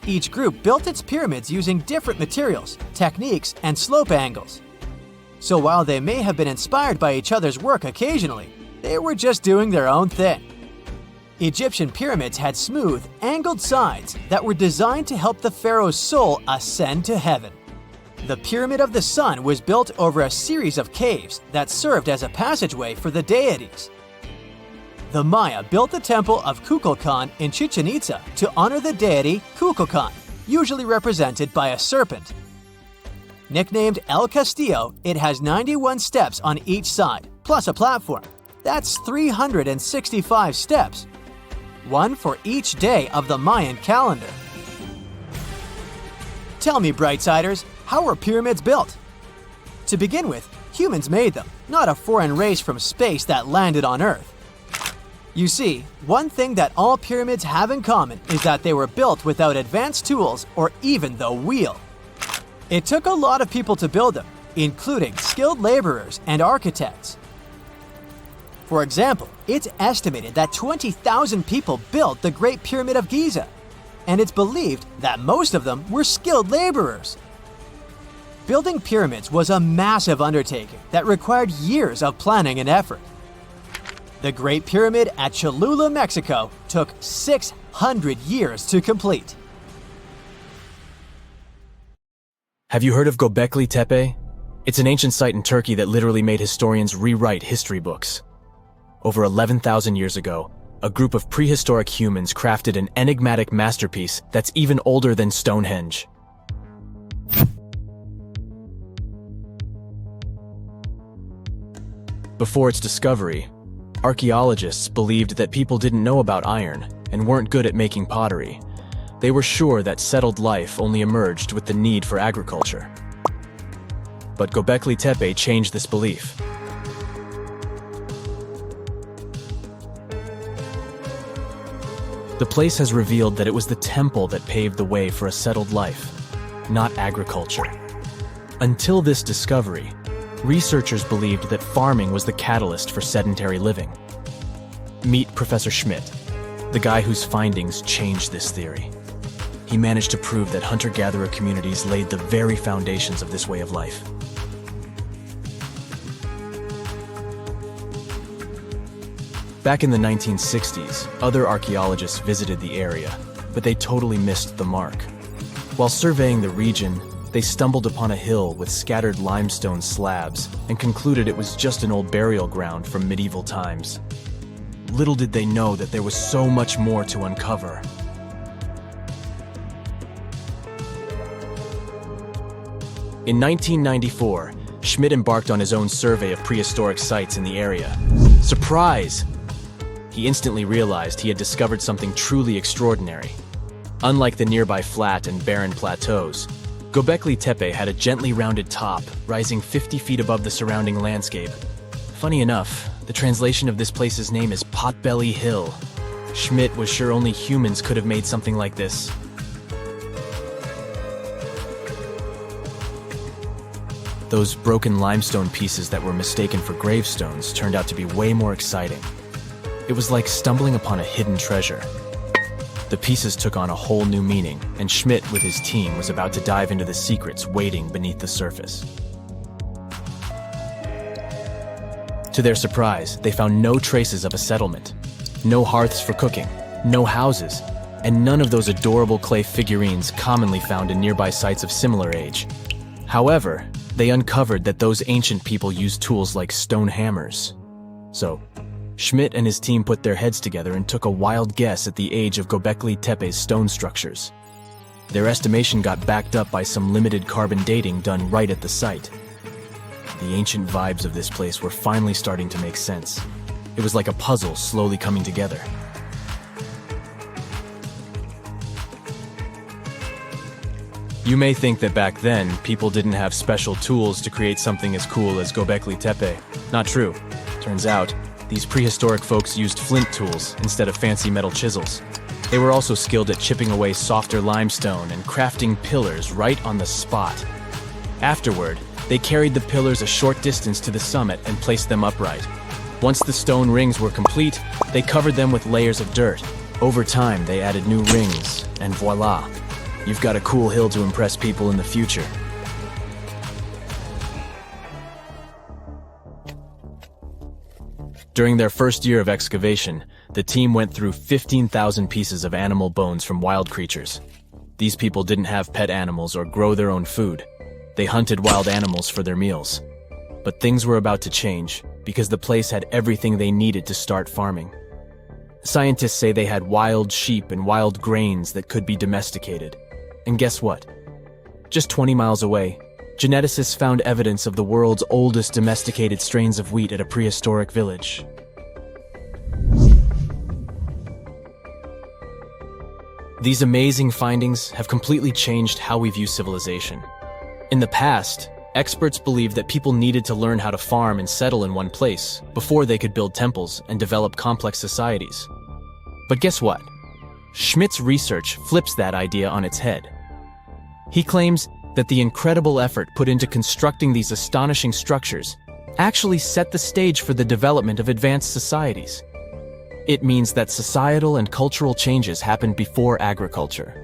Each group built its pyramids using different materials, techniques, and slope angles. So while they may have been inspired by each other's work occasionally, they were just doing their own thing. Egyptian pyramids had smooth, angled sides that were designed to help the pharaoh's soul ascend to heaven. The Pyramid of the Sun was built over a series of caves that served as a passageway for the deities. The Maya built the temple of Kukulkan in Chichen Itza to honor the deity Kukulkan, usually represented by a serpent. Nicknamed El Castillo, it has 91 steps on each side, plus a platform. That's 365 steps, one for each day of the Mayan calendar. Tell me, Brightsiders, how were pyramids built? To begin with, humans made them, not a foreign race from space that landed on Earth. You see, one thing that all pyramids have in common is that they were built without advanced tools or even the wheel. It took a lot of people to build them, including skilled laborers and architects. For example, it's estimated that 20,000 people built the Great Pyramid of Giza, and it's believed that most of them were skilled laborers. Building pyramids was a massive undertaking that required years of planning and effort. The Great Pyramid at Cholula, Mexico, took 600 years to complete. Have you heard of Göbekli Tepe? It's an ancient site in Turkey that literally made historians rewrite history books. Over 11,000 years ago, a group of prehistoric humans crafted an enigmatic masterpiece that's even older than Stonehenge. Before its discovery, archaeologists believed that people didn't know about iron and weren't good at making pottery. They were sure that settled life only emerged with the need for agriculture. But Göbekli Tepe changed this belief. The place has revealed that it was the temple that paved the way for a settled life, not agriculture. Until this discovery, researchers believed that farming was the catalyst for sedentary living. Meet Professor Schmidt, the guy whose findings changed this theory. He managed to prove that hunter-gatherer communities laid the very foundations of this way of life. Back in the 1960s, other archaeologists visited the area, but they totally missed the mark. While surveying the region, they stumbled upon a hill with scattered limestone slabs and concluded it was just an old burial ground from medieval times. Little did they know that there was so much more to uncover. In 1994, Schmidt embarked on his own survey of prehistoric sites in the area. Surprise! He instantly realized he had discovered something truly extraordinary. Unlike the nearby flat and barren plateaus, Göbekli Tepe had a gently rounded top, rising 50 feet above the surrounding landscape. Funny enough, the translation of this place's name is Potbelly Hill. Schmidt was sure only humans could have made something like this. Those broken limestone pieces that were mistaken for gravestones turned out to be way more exciting. It was like stumbling upon a hidden treasure. The pieces took on a whole new meaning, and Schmidt with his team was about to dive into the secrets waiting beneath the surface. To their surprise, they found no traces of a settlement, no hearths for cooking, no houses, and none of those adorable clay figurines commonly found in nearby sites of similar age. However, they uncovered that those ancient people used tools like stone hammers. So, Schmidt and his team put their heads together and took a wild guess at the age of Göbekli Tepe's stone structures. Their estimation got backed up by some limited carbon dating done right at the site. The ancient vibes of this place were finally starting to make sense. It was like a puzzle slowly coming together. You may think that back then, people didn't have special tools to create something as cool as Göbekli Tepe. Not true. Turns out, these prehistoric folks used flint tools instead of fancy metal chisels. They were also skilled at chipping away softer limestone and crafting pillars right on the spot. Afterward, they carried the pillars a short distance to the summit and placed them upright. Once the stone rings were complete, they covered them with layers of dirt. Over time, they added new rings, and voila! You've got a cool hill to impress people in the future. During their first year of excavation, the team went through 15,000 pieces of animal bones from wild creatures. These people didn't have pet animals or grow their own food. They hunted wild animals for their meals. But things were about to change, because the place had everything they needed to start farming. Scientists say they had wild sheep and wild grains that could be domesticated. And guess what? Just 20 miles away, geneticists found evidence of the world's oldest domesticated strains of wheat at a prehistoric village. These amazing findings have completely changed how we view civilization. In the past, experts believed that people needed to learn how to farm and settle in one place before they could build temples and develop complex societies. But guess what? Schmidt's research flips that idea on its head. He claims that the incredible effort put into constructing these astonishing structures actually set the stage for the development of advanced societies. It means that societal and cultural changes happened before agriculture.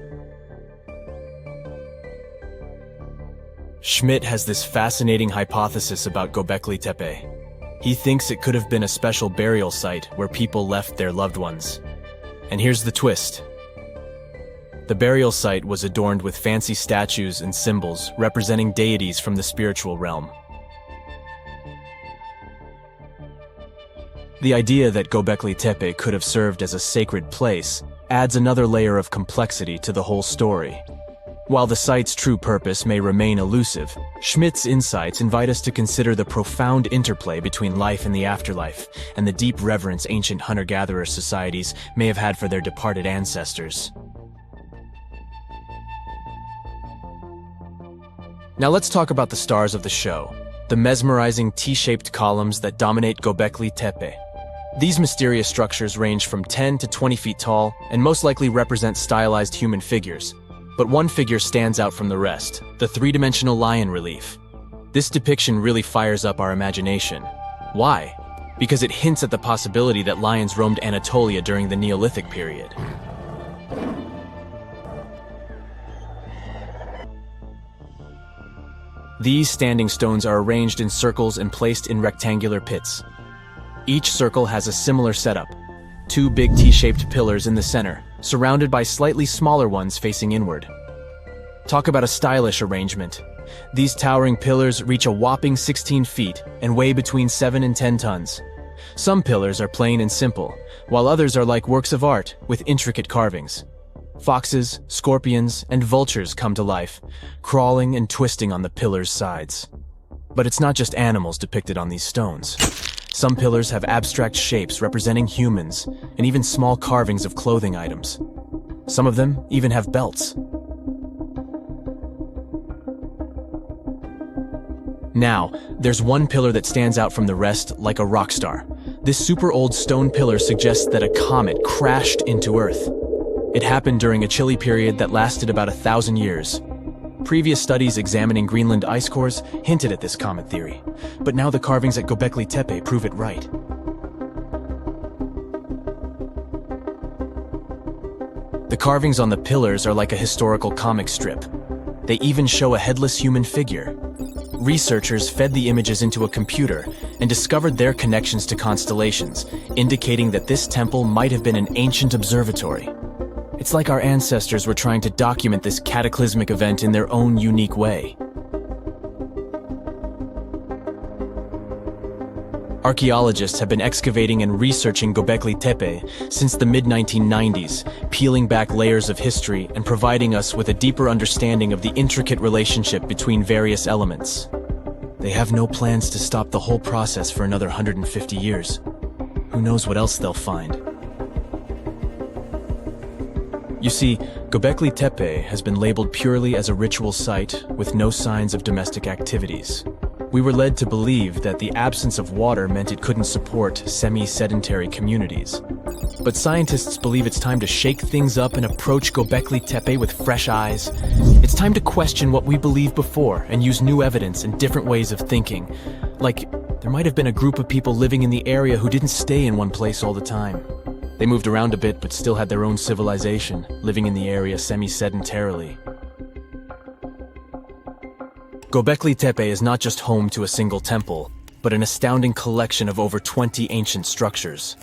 Schmidt has this fascinating hypothesis about Göbekli Tepe. He thinks it could have been a special burial site where people left their loved ones. And here's the twist. The burial site was adorned with fancy statues and symbols representing deities from the spiritual realm. The idea that Göbekli Tepe could have served as a sacred place adds another layer of complexity to the whole story. While the site's true purpose may remain elusive, Schmidt's insights invite us to consider the profound interplay between life and the afterlife, and the deep reverence ancient hunter-gatherer societies may have had for their departed ancestors. Now let's talk about the stars of the show, the mesmerizing T-shaped columns that dominate Göbekli Tepe. These mysterious structures range from 10 to 20 feet tall and most likely represent stylized human figures. But one figure stands out from the rest, the three-dimensional lion relief. This depiction really fires up our imagination. Why? Because it hints at the possibility that lions roamed Anatolia during the Neolithic period. These standing stones are arranged in circles and placed in rectangular pits. Each circle has a similar setup. Two big T-shaped pillars in the center, surrounded by slightly smaller ones facing inward. Talk about a stylish arrangement. These towering pillars reach a whopping 16 feet and weigh between 7 and 10 tons. Some pillars are plain and simple, while others are like works of art with intricate carvings. Foxes, scorpions, and vultures come to life, crawling and twisting on the pillars' sides. But it's not just animals depicted on these stones. Some pillars have abstract shapes representing humans, and even small carvings of clothing items. Some of them even have belts. Now, there's one pillar that stands out from the rest like a rock star. This super old stone pillar suggests that a comet crashed into Earth. It happened during a chilly period that lasted about 1,000 years. Previous studies examining Greenland ice cores hinted at this comet theory, but now the carvings at Göbekli Tepe prove it right. The carvings on the pillars are like a historical comic strip. They even show a headless human figure. Researchers fed the images into a computer and discovered their connections to constellations, indicating that this temple might have been an ancient observatory. It's like our ancestors were trying to document this cataclysmic event in their own unique way. Archaeologists have been excavating and researching Göbekli Tepe since the mid-1990s, peeling back layers of history and providing us with a deeper understanding of the intricate relationship between various elements. They have no plans to stop the whole process for another 150 years. Who knows what else they'll find? You see, Göbekli Tepe has been labeled purely as a ritual site with no signs of domestic activities. We were led to believe that the absence of water meant it couldn't support semi-sedentary communities. But scientists believe it's time to shake things up and approach Göbekli Tepe with fresh eyes. It's time to question what we believed before and use new evidence and different ways of thinking. Like, there might have been a group of people living in the area who didn't stay in one place all the time. They moved around a bit but still had their own civilization, living in the area semi-sedentarily. Göbekli Tepe is not just home to a single temple, but an astounding collection of over 20 ancient structures.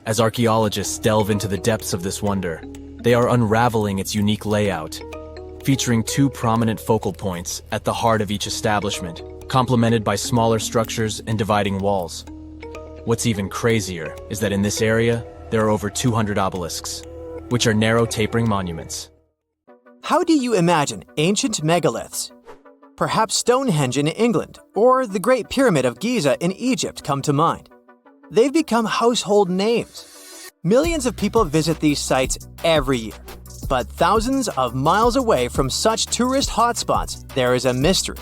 As archaeologists delve into the depths of this wonder, they are unraveling its unique layout, featuring two prominent focal points at the heart of each establishment, complemented by smaller structures and dividing walls. What's even crazier is that in this area, there are over 200 obelisks, which are narrow tapering monuments. How do you imagine ancient megaliths? Perhaps Stonehenge in England or the Great Pyramid of Giza in Egypt come to mind. They've become household names. Millions of people visit these sites every year. But thousands of miles away from such tourist hotspots, there is a mystery.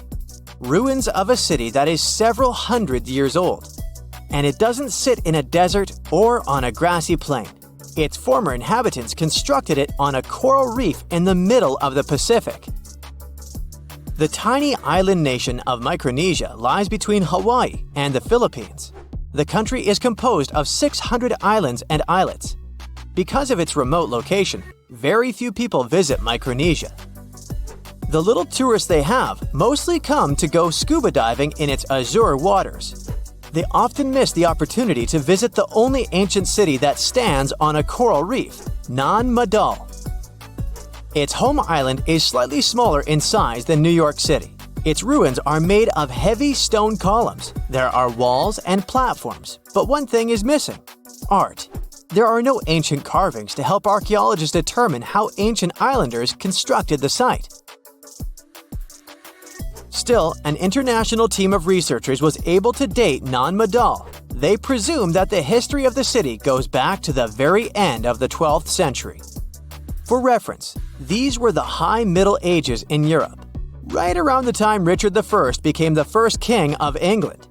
Ruins of a city that is several hundred years old. And it doesn't sit in a desert or on a grassy plain. Its former inhabitants constructed it on a coral reef in the middle of the Pacific. The tiny island nation of Micronesia lies between Hawaii and the Philippines. The country is composed of 600 islands and islets. Because of its remote location, very few people visit Micronesia. The little tourists they have mostly come to go scuba diving in its azure waters. They often miss the opportunity to visit the only ancient city that stands on a coral reef, Nan Madol. Its home island is slightly smaller in size than New York City. Its ruins are made of heavy stone columns. There are walls and platforms, but one thing is missing: art. There are no ancient carvings to help archaeologists determine how ancient islanders constructed the site. Still, an international team of researchers was able to date Nan Madol. They presume that the history of the city goes back to the very end of the 12th century. For reference, these were the High Middle Ages in Europe, right around the time Richard I became the first king of England.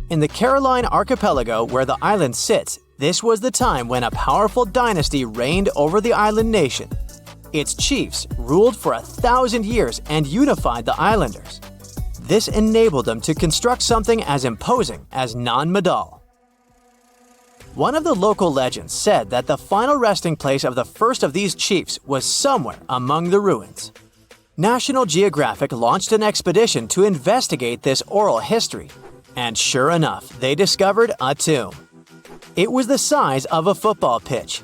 In the Caroline Archipelago, where the island sits, this was the time when a powerful dynasty reigned over the island nation. Its chiefs ruled for 1,000 years and unified the islanders. This enabled them to construct something as imposing as Nan Madol. One of the local legends said that the final resting place of the first of these chiefs was somewhere among the ruins. National Geographic launched an expedition to investigate this oral history, and sure enough, they discovered a tomb. It was the size of a football pitch.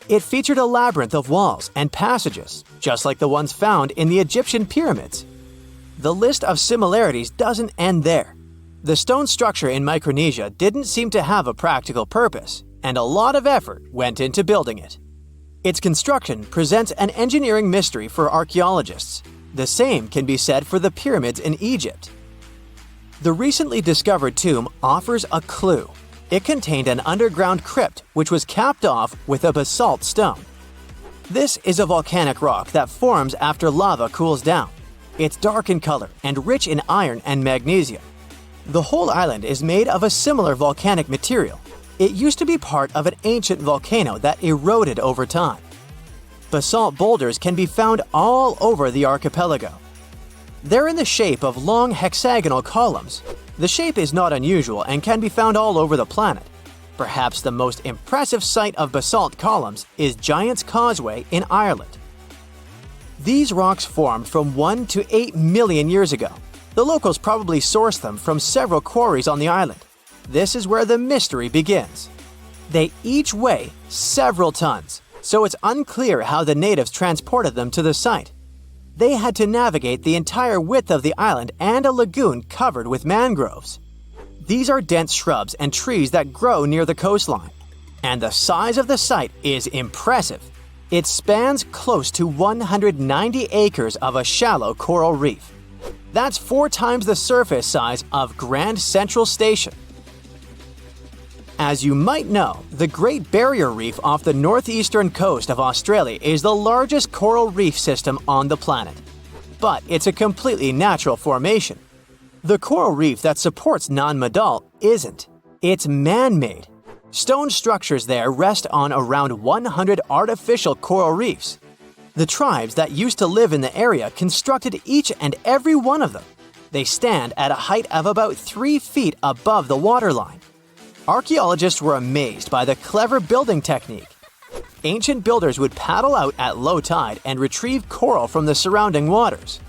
It featured a labyrinth of walls and passages, just like the ones found in the Egyptian pyramids. The list of similarities doesn't end there. The stone structure in Micronesia didn't seem to have a practical purpose, and a lot of effort went into building it. Its construction presents an engineering mystery for archaeologists. The same can be said for the pyramids in Egypt. The recently discovered tomb offers a clue. It contained an underground crypt which was capped off with a basalt stone. This is a volcanic rock that forms after lava cools down. It's dark in color and rich in iron and magnesium. The whole island is made of a similar volcanic material. It used to be part of an ancient volcano that eroded over time. Basalt boulders can be found all over the archipelago. They're in the shape of long hexagonal columns. The shape is not unusual and can be found all over the planet. Perhaps the most impressive site of basalt columns is Giant's Causeway in Ireland. These rocks formed from 1 to 8 million years ago. The locals probably sourced them from several quarries on the island. This is where the mystery begins. They each weigh several tons, so it's unclear how the natives transported them to the site. They had to navigate the entire width of the island and a lagoon covered with mangroves. These are dense shrubs and trees that grow near the coastline. And the size of the site is impressive. It spans close to 190 acres of a shallow coral reef. That's 4 times the surface size of Grand Central Station. As you might know, the Great Barrier Reef off the northeastern coast of Australia is the largest coral reef system on the planet. But it's a completely natural formation. The coral reef that supports Nan Madol isn't. It's man-made. Stone structures there rest on around 100 artificial coral reefs. The tribes that used to live in the area constructed each and every one of them. They stand at a height of about 3 feet above the waterline. Archaeologists were amazed by the clever building technique. Ancient builders would paddle out at low tide and retrieve coral from the surrounding waters.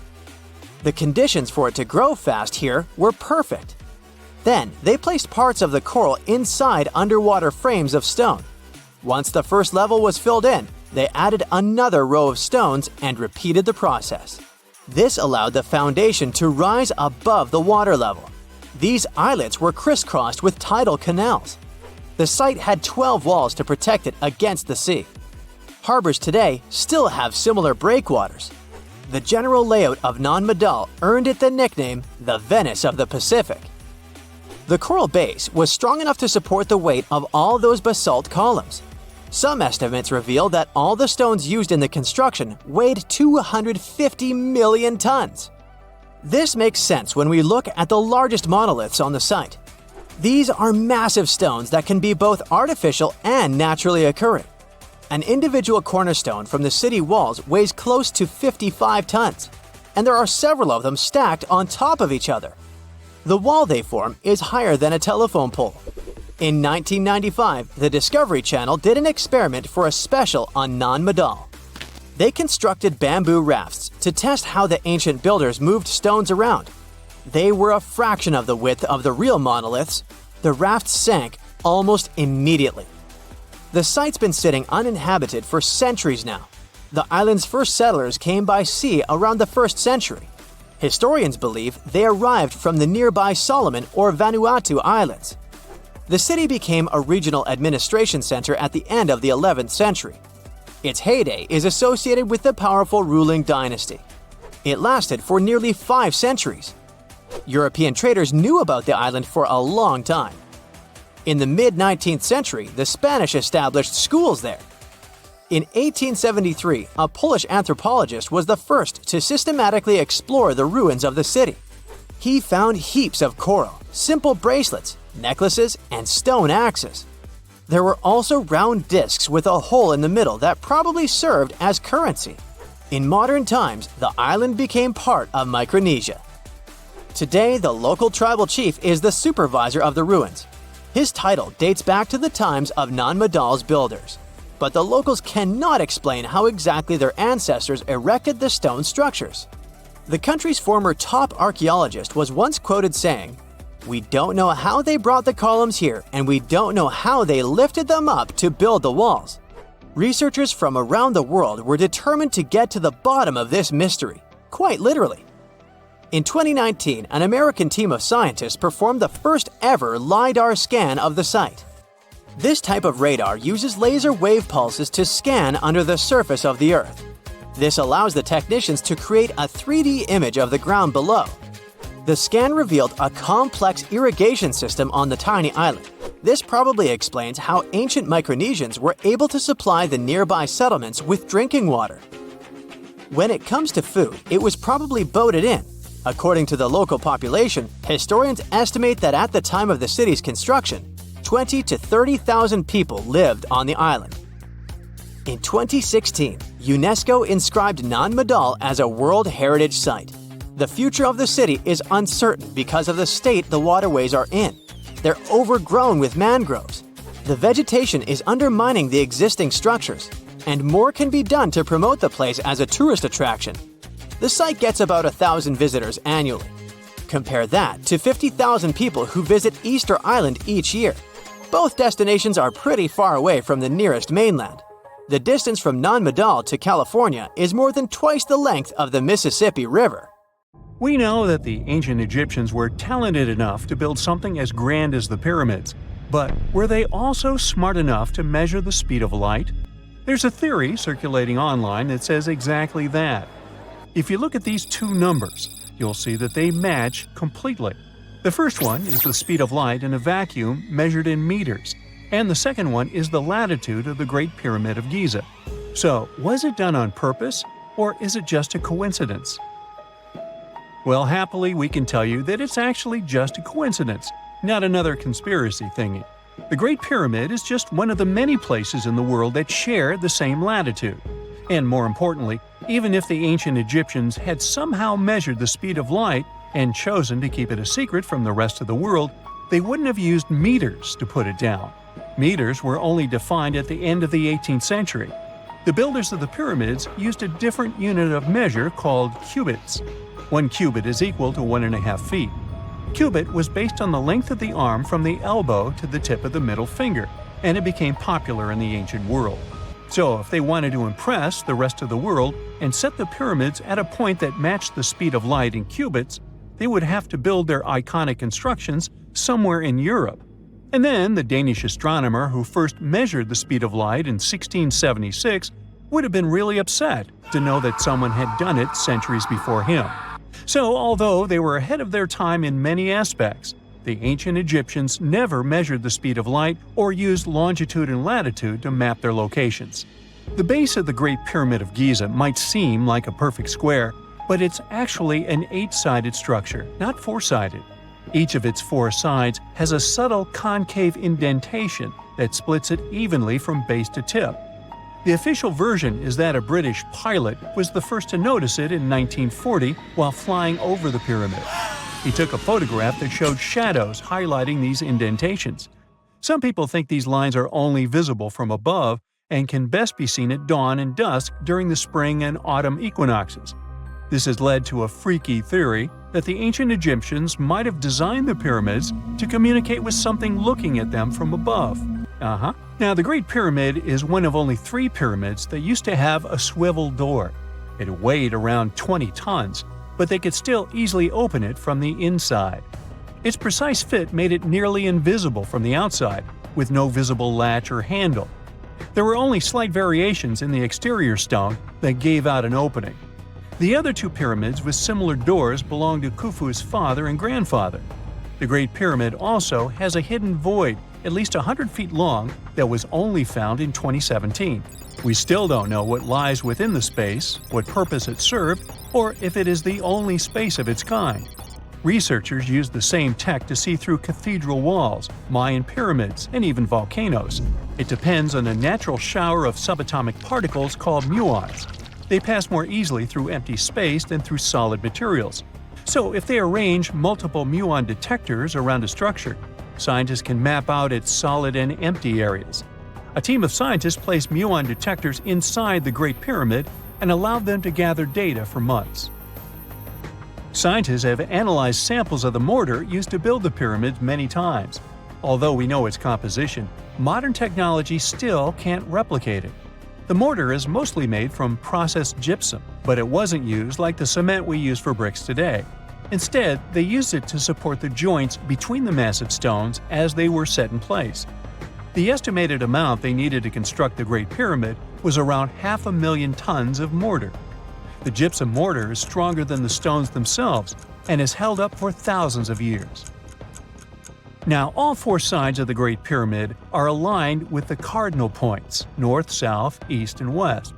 The conditions for it to grow fast here were perfect. Then, they placed parts of the coral inside underwater frames of stone. Once the first level was filled in, they added another row of stones and repeated the process. This allowed the foundation to rise above the water level. These islets were crisscrossed with tidal canals. The site had 12 walls to protect it against the sea. Harbors today still have similar breakwaters. The general layout of Nan Madol earned it the nickname the Venice of the Pacific. The coral base was strong enough to support the weight of all those basalt columns. Some estimates reveal that all the stones used in the construction weighed 250 million tons. This makes sense when we look at the largest monoliths on the site. These are massive stones that can be both artificial and naturally occurring. An individual cornerstone from the city walls weighs close to 55 tons, and there are several of them stacked on top of each other. The wall they form is higher than a telephone pole. In 1995, the Discovery Channel did an experiment for a special on Nan Madol. They constructed bamboo rafts to test how the ancient builders moved stones around. They were a fraction of the width of the real monoliths. The rafts sank almost immediately. The site's been sitting uninhabited for centuries now. The island's first settlers came by sea around the 1st century. Historians believe they arrived from the nearby Solomon or Vanuatu Islands. The city became a regional administration center at the end of the 11th century. Its heyday is associated with the powerful ruling dynasty. It lasted for nearly 5 centuries. European traders knew about the island for a long time. In the mid-19th century, the Spanish established schools there. In 1873, a Polish anthropologist was the first to systematically explore the ruins of the city. He found heaps of coral, simple bracelets, necklaces, and stone axes. There were also round discs with a hole in the middle that probably served as currency. In modern times, the island became part of Micronesia. Today, the local tribal chief is the supervisor of the ruins. His title dates back to the times of Nan Madol's builders. But the locals cannot explain how exactly their ancestors erected the stone structures. The country's former top archaeologist was once quoted saying, "We don't know how they brought the columns here, and we don't know how they lifted them up to build the walls." Researchers from around the world were determined to get to the bottom of this mystery, quite literally. In 2019, an American team of scientists performed the first ever LiDAR scan of the site. This type of radar uses laser wave pulses to scan under the surface of the Earth. This allows the technicians to create a 3D image of the ground below. The scan revealed a complex irrigation system on the tiny island. This probably explains how ancient Micronesians were able to supply the nearby settlements with drinking water. When it comes to food, it was probably boated in. According to the local population, historians estimate that at the time of the city's construction, 20 to 30,000 people lived on the island. In 2016, UNESCO inscribed Nan Madol as a World Heritage Site. The future of the city is uncertain because of the state the waterways are in. They're overgrown with mangroves. The vegetation is undermining the existing structures, and more can be done to promote the place as a tourist attraction. The site gets about 1,000 visitors annually. Compare that to 50,000 people who visit Easter Island each year. Both destinations are pretty far away from the nearest mainland. The distance from Nan Madol to California is more than twice the length of the Mississippi River. We know that the ancient Egyptians were talented enough to build something as grand as the pyramids, but were they also smart enough to measure the speed of light? There's a theory circulating online that says exactly that. If you look at these two numbers, you'll see that they match completely. The first one is the speed of light in a vacuum measured in meters, and the second one is the latitude of the Great Pyramid of Giza. So, was it done on purpose, or is it just a coincidence? Well, happily, we can tell you that it's actually just a coincidence, not another conspiracy thingy. The Great Pyramid is just one of the many places in the world that share the same latitude. And more importantly, even if the ancient Egyptians had somehow measured the speed of light and chosen to keep it a secret from the rest of the world, they wouldn't have used meters to put it down. Meters were only defined at the end of the 18th century. The builders of the pyramids used a different unit of measure called cubits. 1 cubit is equal to 1.5 feet. Cubit was based on the length of the arm from the elbow to the tip of the middle finger, and it became popular in the ancient world. So if they wanted to impress the rest of the world and set the pyramids at a point that matched the speed of light in cubits, they would have to build their iconic constructions somewhere in Europe. And then the Danish astronomer who first measured the speed of light in 1676 would have been really upset to know that someone had done it centuries before him. So, although they were ahead of their time in many aspects, the ancient Egyptians never measured the speed of light or used longitude and latitude to map their locations. The base of the Great Pyramid of Giza might seem like a perfect square, but it's actually an 8-sided structure, not 4-sided. Each of its 4 sides has a subtle concave indentation that splits it evenly from base to tip. The official version is that a British pilot was the first to notice it in 1940 while flying over the pyramid. He took a photograph that showed shadows highlighting these indentations. Some people think these lines are only visible from above and can best be seen at dawn and dusk during the spring and autumn equinoxes. This has led to a freaky theory that the ancient Egyptians might have designed the pyramids to communicate with something looking at them from above. Now, the Great Pyramid is one of only 3 pyramids that used to have a swivel door. It weighed around 20 tons, but they could still easily open it from the inside. Its precise fit made it nearly invisible from the outside, with no visible latch or handle. There were only slight variations in the exterior stone that gave out an opening. The other 2 pyramids with similar doors belonged to Khufu's father and grandfather. The Great Pyramid also has a hidden void at least 100 feet long that was only found in 2017. We still don't know what lies within the space, what purpose it served, or if it is the only space of its kind. Researchers used the same tech to see through cathedral walls, Mayan pyramids, and even volcanoes. It depends on a natural shower of subatomic particles called muons. They pass more easily through empty space than through solid materials. So if they arrange multiple muon detectors around a structure, scientists can map out its solid and empty areas. A team of scientists placed muon detectors inside the Great Pyramid and allowed them to gather data for months. Scientists have analyzed samples of the mortar used to build the pyramids many times. Although we know its composition, modern technology still can't replicate it. The mortar is mostly made from processed gypsum, but it wasn't used like the cement we use for bricks today. Instead, they used it to support the joints between the massive stones as they were set in place. The estimated amount they needed to construct the Great Pyramid was around 500,000 tons of mortar. The gypsum mortar is stronger than the stones themselves and has held up for thousands of years. Now, all 4 sides of the Great Pyramid are aligned with the cardinal points – north, south, east, and west.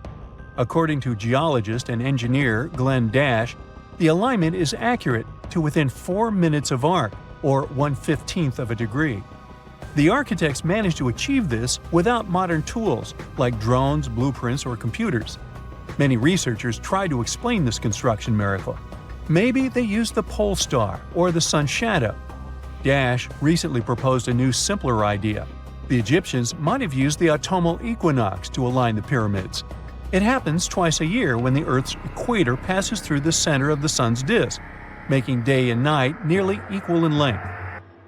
According to geologist and engineer Glenn Dash, the alignment is accurate to within 4 minutes of arc, or 1/15 of a degree. The architects managed to achieve this without modern tools like drones, blueprints, or computers. Many researchers try to explain this construction miracle. Maybe they used the pole star or the sun's shadow. Dash recently proposed a new, simpler idea. The Egyptians might have used the autumnal equinox to align the pyramids. It happens twice a year when the Earth's equator passes through the center of the sun's disk, making day and night nearly equal in length.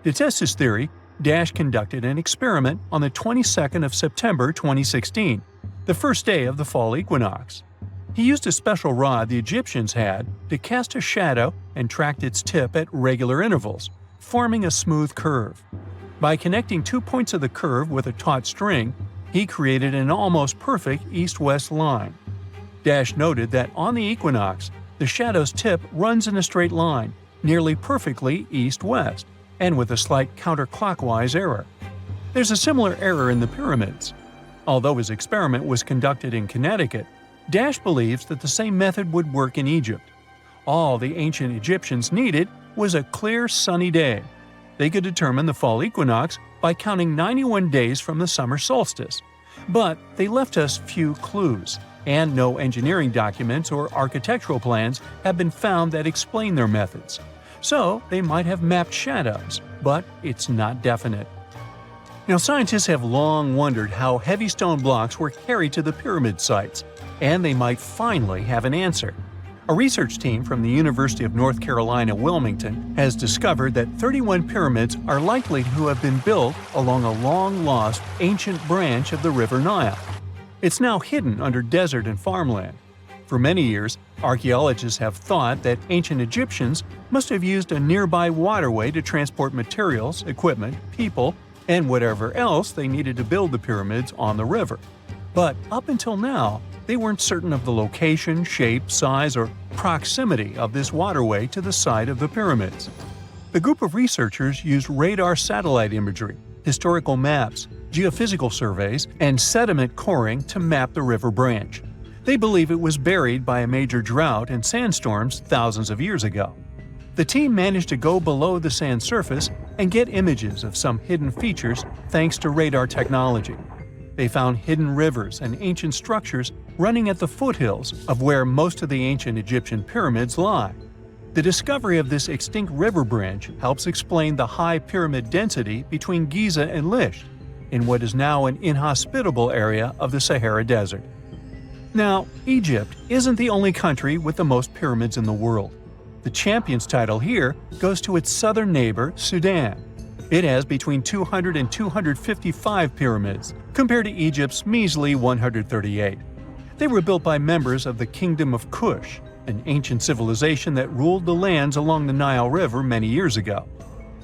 To test his theory, Dash conducted an experiment on the 22nd of September 2016, the first day of the fall equinox. He used a special rod the Egyptians had to cast a shadow and tracked its tip at regular intervals, forming a smooth curve. By connecting 2 points of the curve with a taut string, he created an almost perfect east-west line. Dash noted that on the equinox, the shadow's tip runs in a straight line, nearly perfectly east-west, and with a slight counterclockwise error. There's a similar error in the pyramids. Although his experiment was conducted in Connecticut, Dash believes that the same method would work in Egypt. All the ancient Egyptians needed was a clear, sunny day. They could determine the fall equinox by counting 91 days from the summer solstice. But they left us few clues, and no engineering documents or architectural plans have been found that explain their methods. So they might have mapped shadows, but it's not definite. Now, scientists have long wondered how heavy stone blocks were carried to the pyramid sites, and they might finally have an answer. A research team from the University of North Carolina, Wilmington, has discovered that 31 pyramids are likely to have been built along a long-lost ancient branch of the River Nile. It's now hidden under desert and farmland. For many years, archaeologists have thought that ancient Egyptians must have used a nearby waterway to transport materials, equipment, people, and whatever else they needed to build the pyramids on the river. But up until now, they weren't certain of the location, shape, size, or proximity of this waterway to the site of the pyramids. The group of researchers used radar satellite imagery, historical maps, geophysical surveys, and sediment coring to map the river branch. They believe it was buried by a major drought and sandstorms thousands of years ago. The team managed to go below the sand surface and get images of some hidden features thanks to radar technology. They found hidden rivers and ancient structures running at the foothills of where most of the ancient Egyptian pyramids lie. The discovery of this extinct river branch helps explain the high pyramid density between Giza and Lisht, in what is now an inhospitable area of the Sahara Desert. Now, Egypt isn't the only country with the most pyramids in the world. The champion's title here goes to its southern neighbor, Sudan. It has between 200 and 255 pyramids, compared to Egypt's measly 138. They were built by members of the Kingdom of Kush, an ancient civilization that ruled the lands along the Nile River many years ago.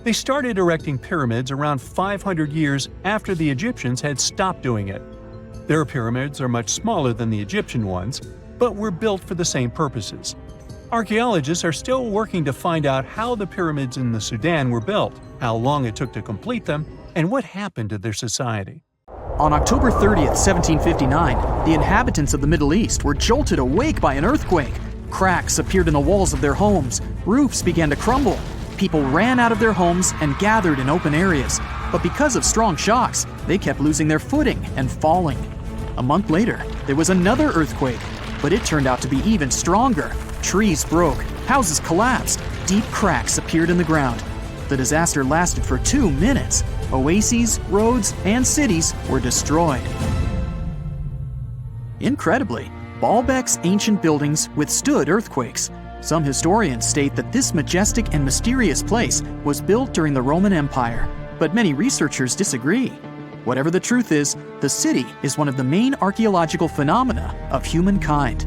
They started erecting pyramids around 500 years after the Egyptians had stopped doing it. Their pyramids are much smaller than the Egyptian ones, but were built for the same purposes. Archaeologists are still working to find out how the pyramids in the Sudan were built, how long it took to complete them, and what happened to their society. On October 30th, 1759, the inhabitants of the Middle East were jolted awake by an earthquake. Cracks appeared in the walls of their homes, roofs began to crumble. People ran out of their homes and gathered in open areas. But because of strong shocks, they kept losing their footing and falling. A month later, there was another earthquake, but it turned out to be even stronger. Trees broke, houses collapsed, deep cracks appeared in the ground. The disaster lasted for 2 minutes. Oases, roads, and cities were destroyed. Incredibly, Baalbek's ancient buildings withstood earthquakes. Some historians state that this majestic and mysterious place was built during the Roman Empire, but many researchers disagree. Whatever the truth is, the city is one of the main archaeological phenomena of humankind.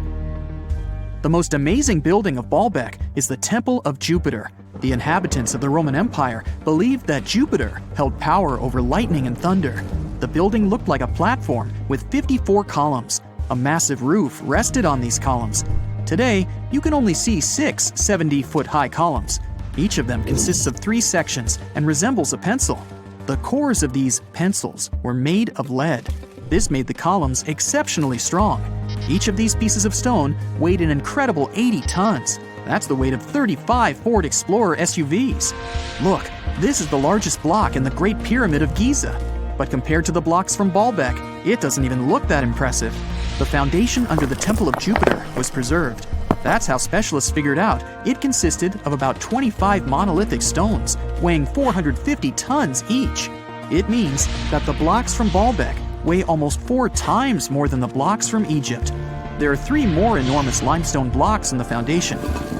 The most amazing building of Baalbek is the Temple of Jupiter. The inhabitants of the Roman Empire believed that Jupiter held power over lightning and thunder. The building looked like a platform with 54 columns. A massive roof rested on these columns. Today, you can only see 6 70-foot-high columns. Each of them consists of 3 sections and resembles a pencil. The cores of these pencils were made of lead. This made the columns exceptionally strong. Each of these pieces of stone weighed an incredible 80 tons. That's the weight of 35 Ford Explorer SUVs. Look, this is the largest block in the Great Pyramid of Giza. But compared to the blocks from Baalbek, it doesn't even look that impressive. The foundation under the Temple of Jupiter was preserved. That's how specialists figured out it consisted of about 25 monolithic stones, weighing 450 tons each. It means that the blocks from Baalbek weigh almost 4 times more than the blocks from Egypt. There are 3 more enormous limestone blocks in the foundation.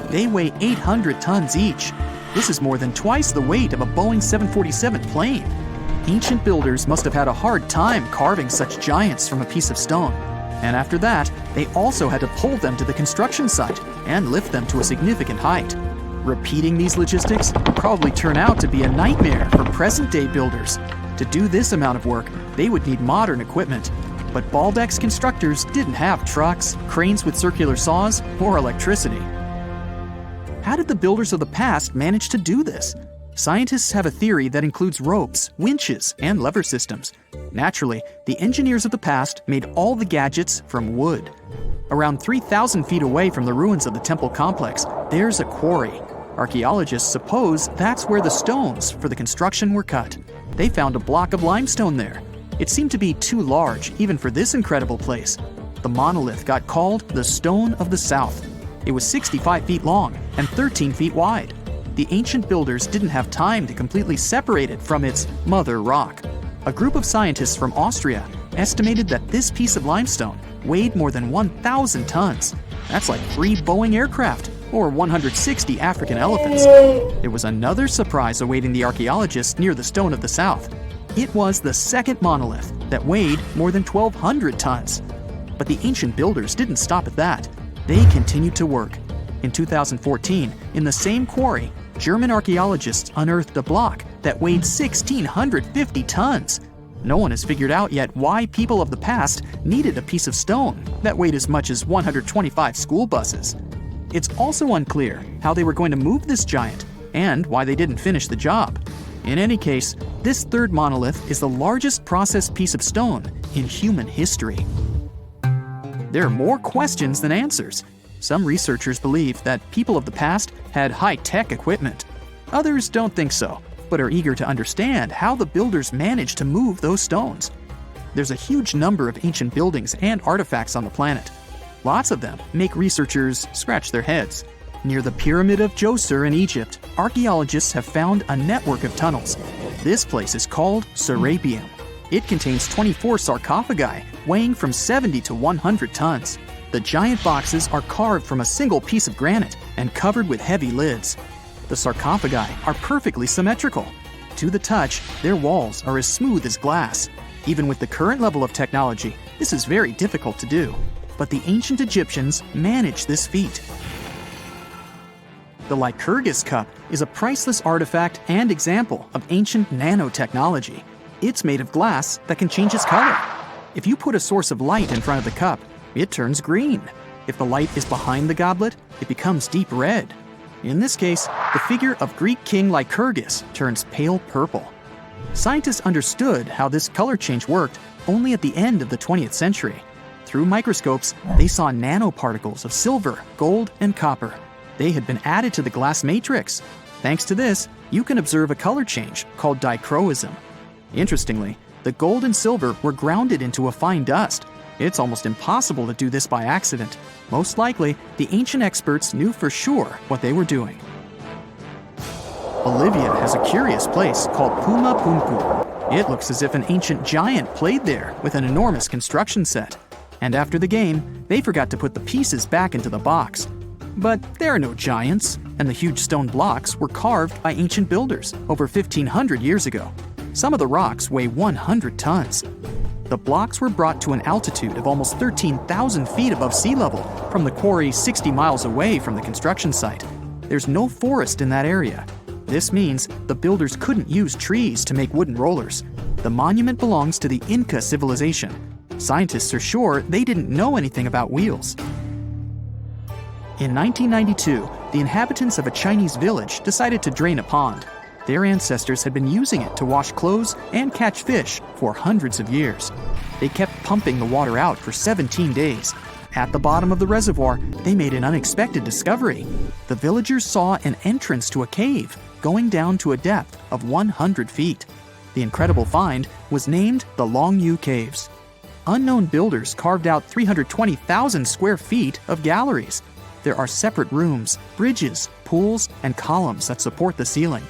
They weigh 800 tons each. This is more than twice the weight of a Boeing 747 plane. Ancient builders must have had a hard time carving such giants from a piece of stone. And after that, they also had to pull them to the construction site and lift them to a significant height. Repeating these logistics would probably turn out to be a nightmare for present-day builders. To do this amount of work, they would need modern equipment. But Baalbek's constructors didn't have trucks, cranes with circular saws, or electricity. How did the builders of the past manage to do this? Scientists have a theory that includes ropes, winches, and lever systems. Naturally, the engineers of the past made all the gadgets from wood. Around 3,000 feet away from the ruins of the temple complex, there's a quarry. Archaeologists suppose that's where the stones for the construction were cut. They found a block of limestone there. It seemed to be too large, even for this incredible place. The monolith got called the Stone of the South. It was 65 feet long and 13 feet wide. The ancient builders didn't have time to completely separate it from its mother rock. A group of scientists from Austria estimated that this piece of limestone weighed more than 1,000 tons. That's like 3 Boeing aircraft, or 160 African elephants. There was another surprise awaiting the archaeologists near the Stone of the South. It was the second monolith that weighed more than 1,200 tons. But the ancient builders didn't stop at that. They continued to work. In 2014, in the same quarry, German archaeologists unearthed a block that weighed 1,650 tons. No one has figured out yet why people of the past needed a piece of stone that weighed as much as 125 school buses. It's also unclear how they were going to move this giant and why they didn't finish the job. In any case, this third monolith is the largest processed piece of stone in human history. There are more questions than answers. Some researchers believe that people of the past had high-tech equipment. Others don't think so, but are eager to understand how the builders managed to move those stones. There's a huge number of ancient buildings and artifacts on the planet. Lots of them make researchers scratch their heads. Near the Pyramid of Djoser in Egypt, archaeologists have found a network of tunnels. This place is called Serapeum. It contains 24 sarcophagi weighing from 70 to 100 tons. The giant boxes are carved from a single piece of granite and covered with heavy lids. The sarcophagi are perfectly symmetrical. To the touch, their walls are as smooth as glass. Even with the current level of technology, this is very difficult to do. But the ancient Egyptians managed this feat. The Lycurgus cup is a priceless artifact and example of ancient nanotechnology. It's made of glass that can change its color. If you put a source of light in front of the cup, it turns green. If the light is behind the goblet, it becomes deep red. In this case, the figure of Greek king Lycurgus turns pale purple. Scientists understood how this color change worked only at the end of the 20th century. Through microscopes, they saw nanoparticles of silver, gold, and copper. They had been added to the glass matrix. Thanks to this, you can observe a color change called dichroism. Interestingly, the gold and silver were grounded into a fine dust. It's almost impossible to do this by accident. Most likely, the ancient experts knew for sure what they were doing. Bolivia has a curious place called Puma Punku. It looks as if an ancient giant played there with an enormous construction set. And after the game, they forgot to put the pieces back into the box. But there are no giants, and the huge stone blocks were carved by ancient builders over 1,500 years ago. Some of the rocks weigh 100 tons. The blocks were brought to an altitude of almost 13,000 feet above sea level from the quarry 60 miles away from the construction site. There's no forest in that area. This means the builders couldn't use trees to make wooden rollers. The monument belongs to the Inca civilization. Scientists are sure they didn't know anything about wheels. In 1992, the inhabitants of a Chinese village decided to drain a pond. Their ancestors had been using it to wash clothes and catch fish for hundreds of years. They kept pumping the water out for 17 days. At the bottom of the reservoir, they made an unexpected discovery. The villagers saw an entrance to a cave going down to a depth of 100 feet. The incredible find was named the Longyu Caves. Unknown builders carved out 320,000 square feet of galleries. There are separate rooms, bridges, pools, and columns that support the ceiling.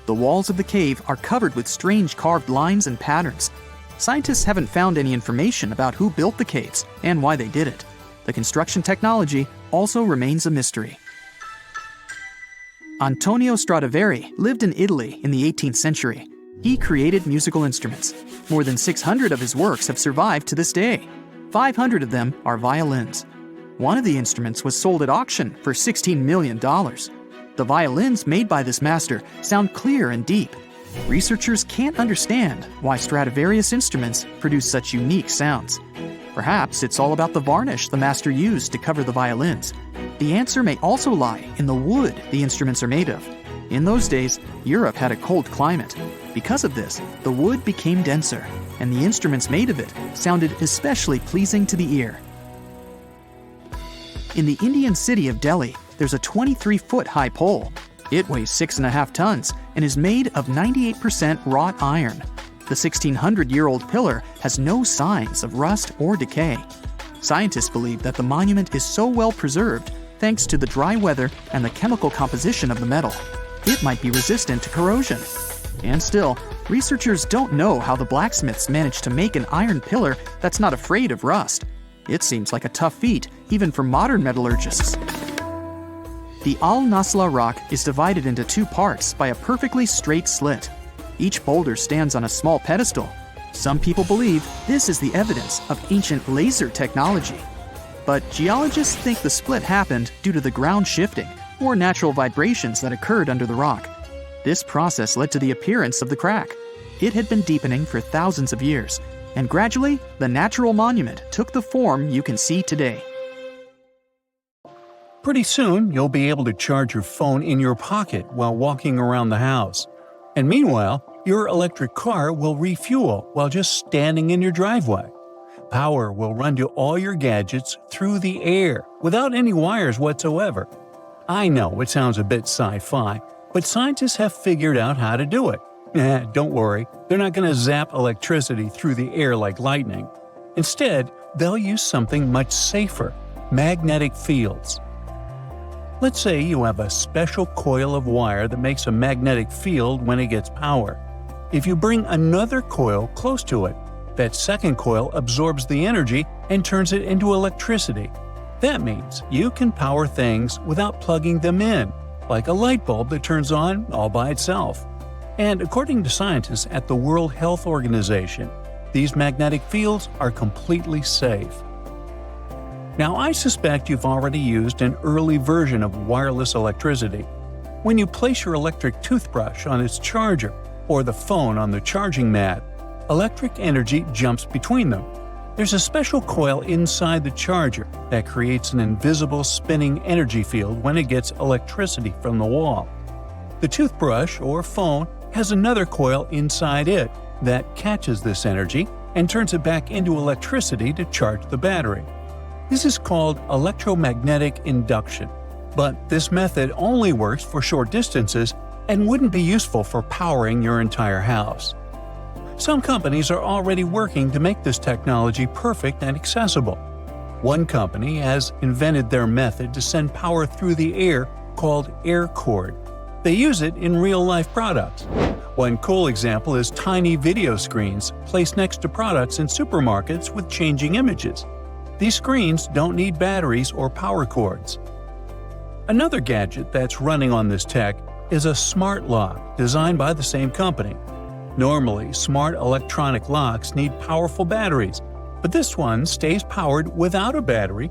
The walls of the cave are covered with strange carved lines and patterns. Scientists haven't found any information about who built the caves and why they did it. The construction technology also remains a mystery. Antonio Stradivari lived in Italy in the 18th century. He created musical instruments. More than 600 of his works have survived to this day. 500 of them are violins. One of the instruments was sold at auction for $16 million. The violins made by this master sound clear and deep. Researchers can't understand why Stradivarius instruments produce such unique sounds. Perhaps it's all about the varnish the master used to cover the violins. The answer may also lie in the wood the instruments are made of. In those days, Europe had a cold climate. Because of this, the wood became denser, and the instruments made of it sounded especially pleasing to the ear. In the Indian city of Delhi, there's a 23-foot high pole. It weighs 6.5 tons and is made of 98% wrought iron. The 1,600-year-old pillar has no signs of rust or decay. Scientists believe that the monument is so well preserved thanks to the dry weather and the chemical composition of the metal. It might be resistant to corrosion. And still, researchers don't know how the blacksmiths managed to make an iron pillar that's not afraid of rust. It seems like a tough feat, even for modern metallurgists. The Al-Nasla rock is divided into two parts by a perfectly straight slit. Each boulder stands on a small pedestal. Some people believe this is the evidence of ancient laser technology. But geologists think the split happened due to the ground shifting or natural vibrations that occurred under the rock. This process led to the appearance of the crack. It had been deepening for thousands of years, and gradually, the natural monument took the form you can see today. Pretty soon, you'll be able to charge your phone in your pocket while walking around the house. And meanwhile, your electric car will refuel while just standing in your driveway. Power will run to all your gadgets through the air without any wires whatsoever. I know it sounds a bit sci-fi, but scientists have figured out how to do it. Don't worry, they're not going to zap electricity through the air like lightning. Instead, they'll use something much safer: magnetic fields. Let's say you have a special coil of wire that makes a magnetic field when it gets power. If you bring another coil close to it, that second coil absorbs the energy and turns it into electricity. That means you can power things without plugging them in, like a light bulb that turns on all by itself. And according to scientists at the World Health Organization, these magnetic fields are completely safe. Now, I suspect you've already used an early version of wireless electricity. When you place your electric toothbrush on its charger or the phone on the charging mat, electric energy jumps between them. There's a special coil inside the charger that creates an invisible spinning energy field when it gets electricity from the wall. The toothbrush or phone has another coil inside it that catches this energy and turns it back into electricity to charge the battery. This is called electromagnetic induction, but this method only works for short distances and wouldn't be useful for powering your entire house. Some companies are already working to make this technology perfect and accessible. One company has invented their method to send power through the air called air cord. They use it in real-life products. One cool example is tiny video screens placed next to products in supermarkets with changing images. These screens don't need batteries or power cords. Another gadget that's running on this tech is a smart lock designed by the same company. Normally, smart electronic locks need powerful batteries, but this one stays powered without a battery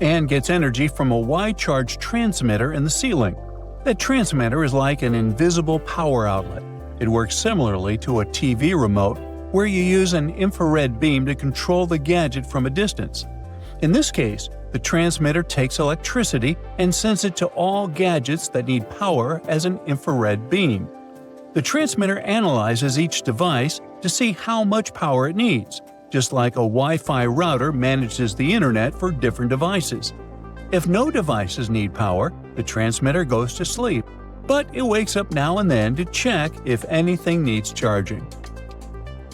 and gets energy from a wide-charge transmitter in the ceiling. That transmitter is like an invisible power outlet. It works similarly to a TV remote, where you use an infrared beam to control the gadget from a distance. In this case, the transmitter takes electricity and sends it to all gadgets that need power as an infrared beam. The transmitter analyzes each device to see how much power it needs, just like a Wi-Fi router manages the internet for different devices. If no devices need power, the transmitter goes to sleep, but it wakes up now and then to check if anything needs charging.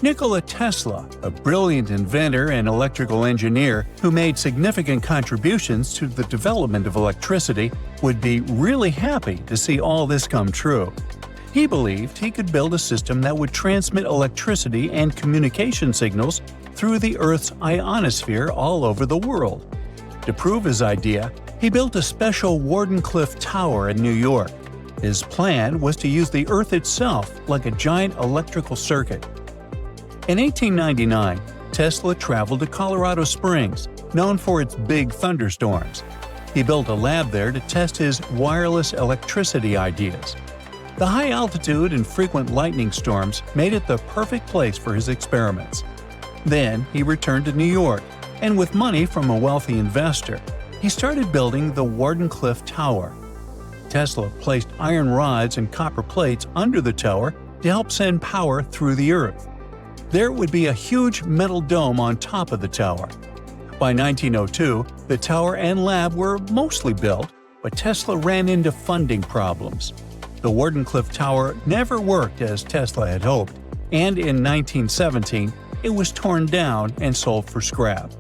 Nikola Tesla, a brilliant inventor and electrical engineer who made significant contributions to the development of electricity, would be really happy to see all this come true. He believed he could build a system that would transmit electricity and communication signals through the Earth's ionosphere all over the world. To prove his idea, he built a special Wardenclyffe Tower in New York. His plan was to use the Earth itself like a giant electrical circuit. In 1899, Tesla traveled to Colorado Springs, known for its big thunderstorms. He built a lab there to test his wireless electricity ideas. The high altitude and frequent lightning storms made it the perfect place for his experiments. Then he returned to New York, and with money from a wealthy investor, he started building the Wardenclyffe Tower. Tesla placed iron rods and copper plates under the tower to help send power through the earth. There would be a huge metal dome on top of the tower. By 1902, the tower and lab were mostly built, but Tesla ran into funding problems. The Wardenclyffe Tower never worked as Tesla had hoped, and in 1917, it was torn down and sold for scrap.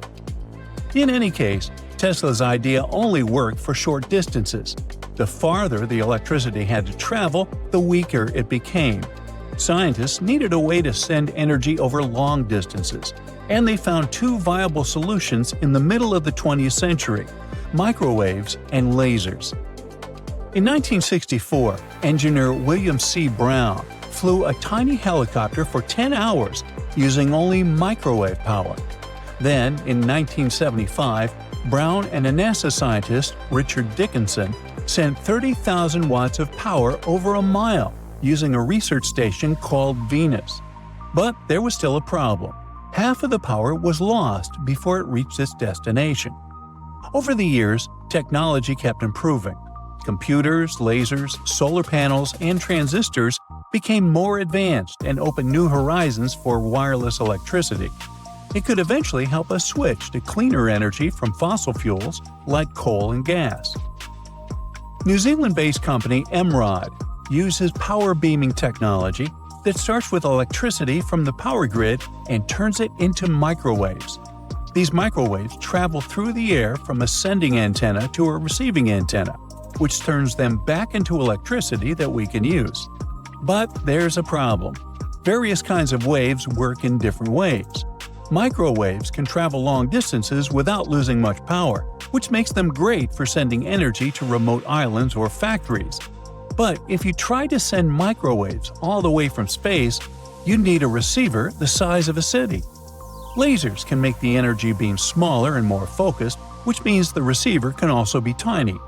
In any case, Tesla's idea only worked for short distances. The farther the electricity had to travel, the weaker it became. Scientists needed a way to send energy over long distances, and they found two viable solutions in the middle of the 20th century: microwaves and lasers. In 1964, engineer William C. Brown flew a tiny helicopter for 10 hours using only microwave power. Then, in 1975, Brown and a NASA scientist, Richard Dickinson, sent 30,000 watts of power over a mile using a research station called Venus. But there was still a problem. Half of the power was lost before it reached its destination. Over the years, technology kept improving. Computers, lasers, solar panels, and transistors became more advanced and opened new horizons for wireless electricity. It could eventually help us switch to cleaner energy from fossil fuels like coal and gas. New Zealand-based company Emrod uses power beaming technology that starts with electricity from the power grid and turns it into microwaves. These microwaves travel through the air from a sending antenna to a receiving antenna, which turns them back into electricity that we can use. But there's a problem. Various kinds of waves work in different ways. Microwaves can travel long distances without losing much power, which makes them great for sending energy to remote islands or factories. But if you try to send microwaves all the way from space, you need a receiver the size of a city. Lasers can make the energy beam smaller and more focused, which means the receiver can also be tiny.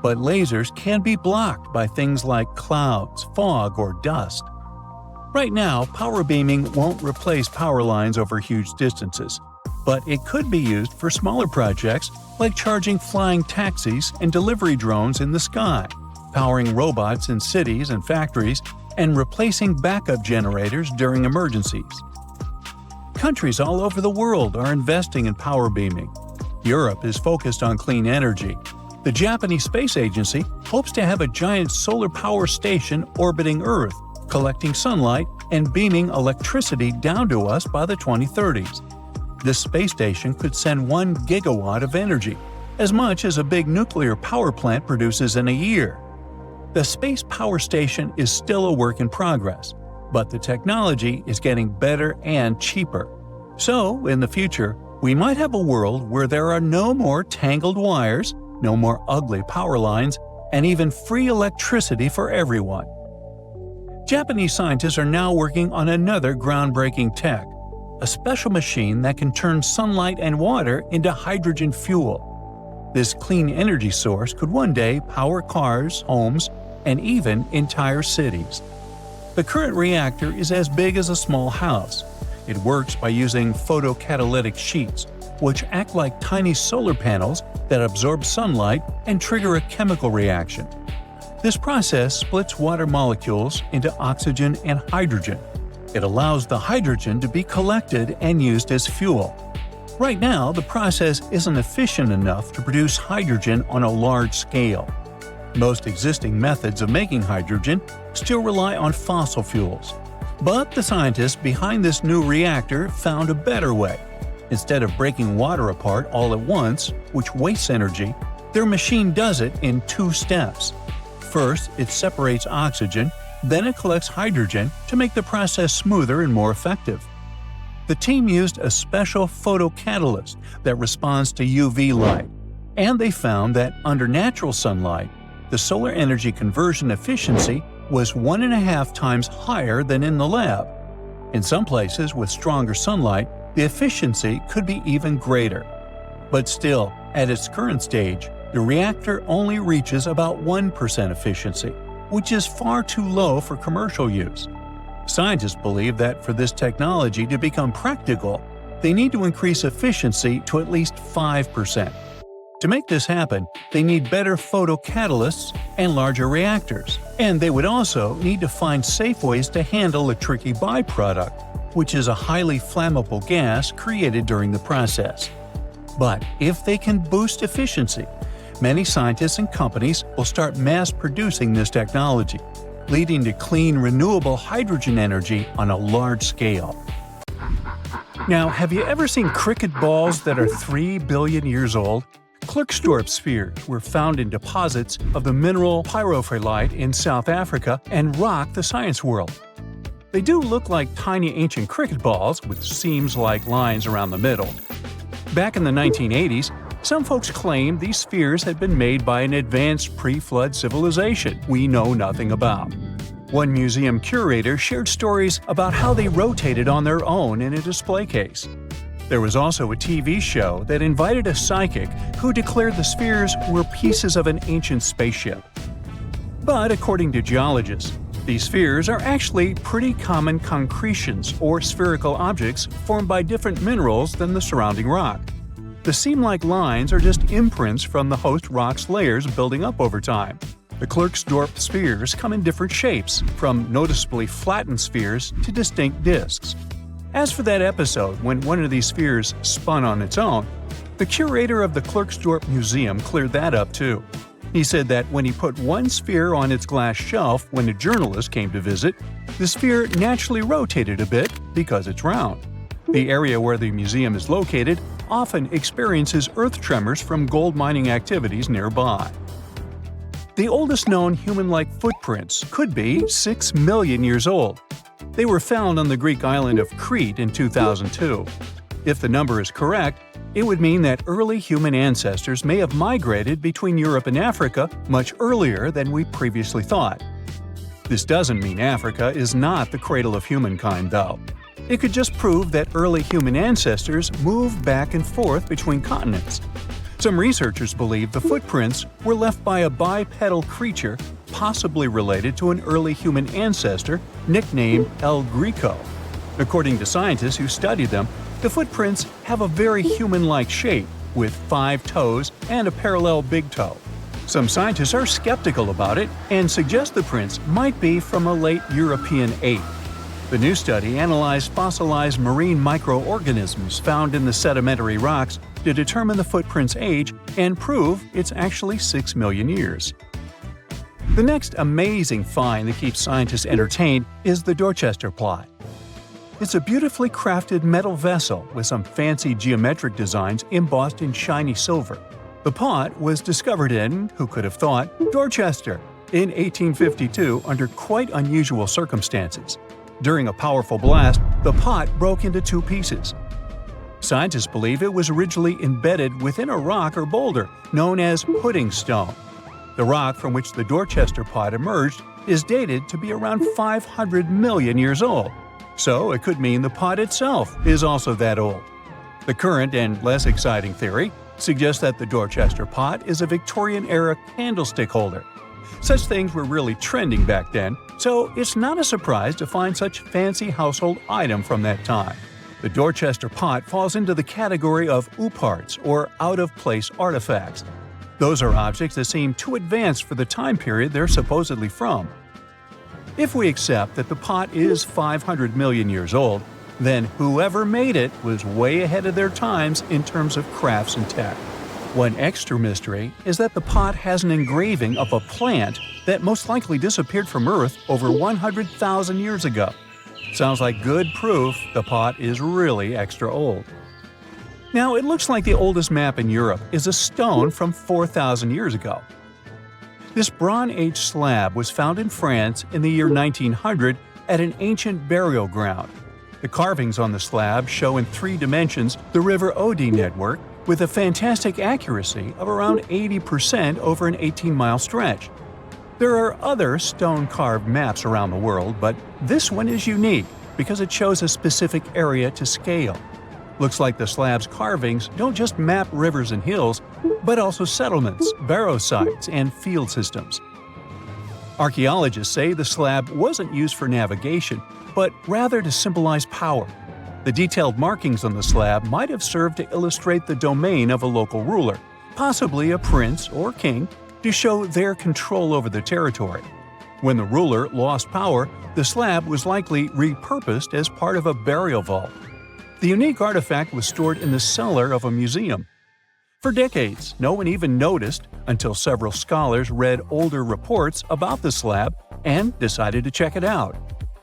But lasers can be blocked by things like clouds, fog, or dust. Right now, power beaming won't replace power lines over huge distances, but it could be used for smaller projects like charging flying taxis and delivery drones in the sky, powering robots in cities and factories, and replacing backup generators during emergencies. Countries all over the world are investing in power beaming. Europe is focused on clean energy. The Japanese Space Agency hopes to have a giant solar power station orbiting Earth, collecting sunlight and beaming electricity down to us by the 2030s. This space station could send 1 gigawatt of energy, as much as a big nuclear power plant produces in a year. The space power station is still a work in progress, but the technology is getting better and cheaper. So, in the future, we might have a world where there are no more tangled wires, no more ugly power lines, and even free electricity for everyone. Japanese scientists are now working on another groundbreaking tech, a special machine that can turn sunlight and water into hydrogen fuel. This clean energy source could one day power cars, homes, and even entire cities. The current reactor is as big as a small house. It works by using photocatalytic sheets, which act like tiny solar panels that absorb sunlight and trigger a chemical reaction. This process splits water molecules into oxygen and hydrogen. It allows the hydrogen to be collected and used as fuel. Right now, the process isn't efficient enough to produce hydrogen on a large scale. Most existing methods of making hydrogen still rely on fossil fuels. But the scientists behind this new reactor found a better way. Instead of breaking water apart all at once, which wastes energy, their machine does it in 2 steps. First, it separates oxygen, then it collects hydrogen to make the process smoother and more effective. The team used a special photocatalyst that responds to UV light, and they found that under natural sunlight, the solar energy conversion efficiency was 1.5 times higher than in the lab. In some places with stronger sunlight, the efficiency could be even greater. But still, at its current stage, the reactor only reaches about 1% efficiency, which is far too low for commercial use. Scientists believe that for this technology to become practical, they need to increase efficiency to at least 5%. To make this happen, they need better photocatalysts and larger reactors, and they would also need to find safe ways to handle a tricky byproduct, which is a highly flammable gas created during the process. But if they can boost efficiency, many scientists and companies will start mass-producing this technology, leading to clean, renewable hydrogen energy on a large scale. Now, have you ever seen cricket balls that are 3 billion years old? Klerksdorp spheres were found in deposits of the mineral pyrophyllite in South Africa and rock the science world. They do look like tiny ancient cricket balls with seams-like lines around the middle. Back in the 1980s, some folks claimed these spheres had been made by an advanced pre-flood civilization we know nothing about. One museum curator shared stories about how they rotated on their own in a display case. There was also a TV show that invited a psychic who declared the spheres were pieces of an ancient spaceship. But according to geologists, these spheres are actually pretty common concretions or spherical objects formed by different minerals than the surrounding rock. The seam-like lines are just imprints from the host rock's layers building up over time. The Klerksdorp spheres come in different shapes, from noticeably flattened spheres to distinct discs. As for that episode when one of these spheres spun on its own, the curator of the Klerksdorp Museum cleared that up too. He said that when he put one sphere on its glass shelf when a journalist came to visit, the sphere naturally rotated a bit because it's round. The area where the museum is located often experiences earth tremors from gold mining activities nearby. The oldest known human-like footprints could be 6 million years old. They were found on the Greek island of Crete in 2002. If the number is correct, it would mean that early human ancestors may have migrated between Europe and Africa much earlier than we previously thought. This doesn't mean Africa is not the cradle of humankind, though. It could just prove that early human ancestors moved back and forth between continents. Some researchers believe the footprints were left by a bipedal creature possibly related to an early human ancestor nicknamed El Greco. According to scientists who studied them, the footprints have a very human-like shape, with 5 toes and a parallel big toe. Some scientists are skeptical about it and suggest the prints might be from a late European ape. The new study analyzed fossilized marine microorganisms found in the sedimentary rocks to determine the footprint's age and prove it's actually 6 million years. The next amazing find that keeps scientists entertained is the Dorchester pot. It's a beautifully crafted metal vessel with some fancy geometric designs embossed in shiny silver. The pot was discovered in, who could have thought, Dorchester in 1852 under quite unusual circumstances. During a powerful blast, the pot broke into 2 pieces. Scientists believe it was originally embedded within a rock or boulder known as pudding stone. The rock from which the Dorchester pot emerged is dated to be around 500 million years old, so it could mean the pot itself is also that old. The current and less exciting theory suggests that the Dorchester pot is a Victorian-era candlestick holder. Such things were really trending back then, so it's not a surprise to find such fancy household item from that time. The Dorchester pot falls into the category of ooparts, or out-of-place artifacts. Those are objects that seem too advanced for the time period they're supposedly from. If we accept that the pot is 500 million years old, then whoever made it was way ahead of their times in terms of crafts and tech. One extra mystery is that the pot has an engraving of a plant that most likely disappeared from Earth over 100,000 years ago. Sounds like good proof the pot is really extra old. Now, it looks like the oldest map in Europe is a stone from 4,000 years ago. This Bronze Age slab was found in France in the year 1900 at an ancient burial ground. The carvings on the slab show in 3 dimensions the River Odey network with a fantastic accuracy of around 80% over an 18-mile stretch. There are other stone-carved maps around the world, but this one is unique because it shows a specific area to scale. Looks like the slab's carvings don't just map rivers and hills, but also settlements, barrow sites, and field systems. Archaeologists say the slab wasn't used for navigation, but rather to symbolize power. The detailed markings on the slab might have served to illustrate the domain of a local ruler, possibly a prince or king, to show their control over the territory. When the ruler lost power, the slab was likely repurposed as part of a burial vault. The unique artifact was stored in the cellar of a museum. For decades, no one even noticed until several scholars read older reports about the slab and decided to check it out.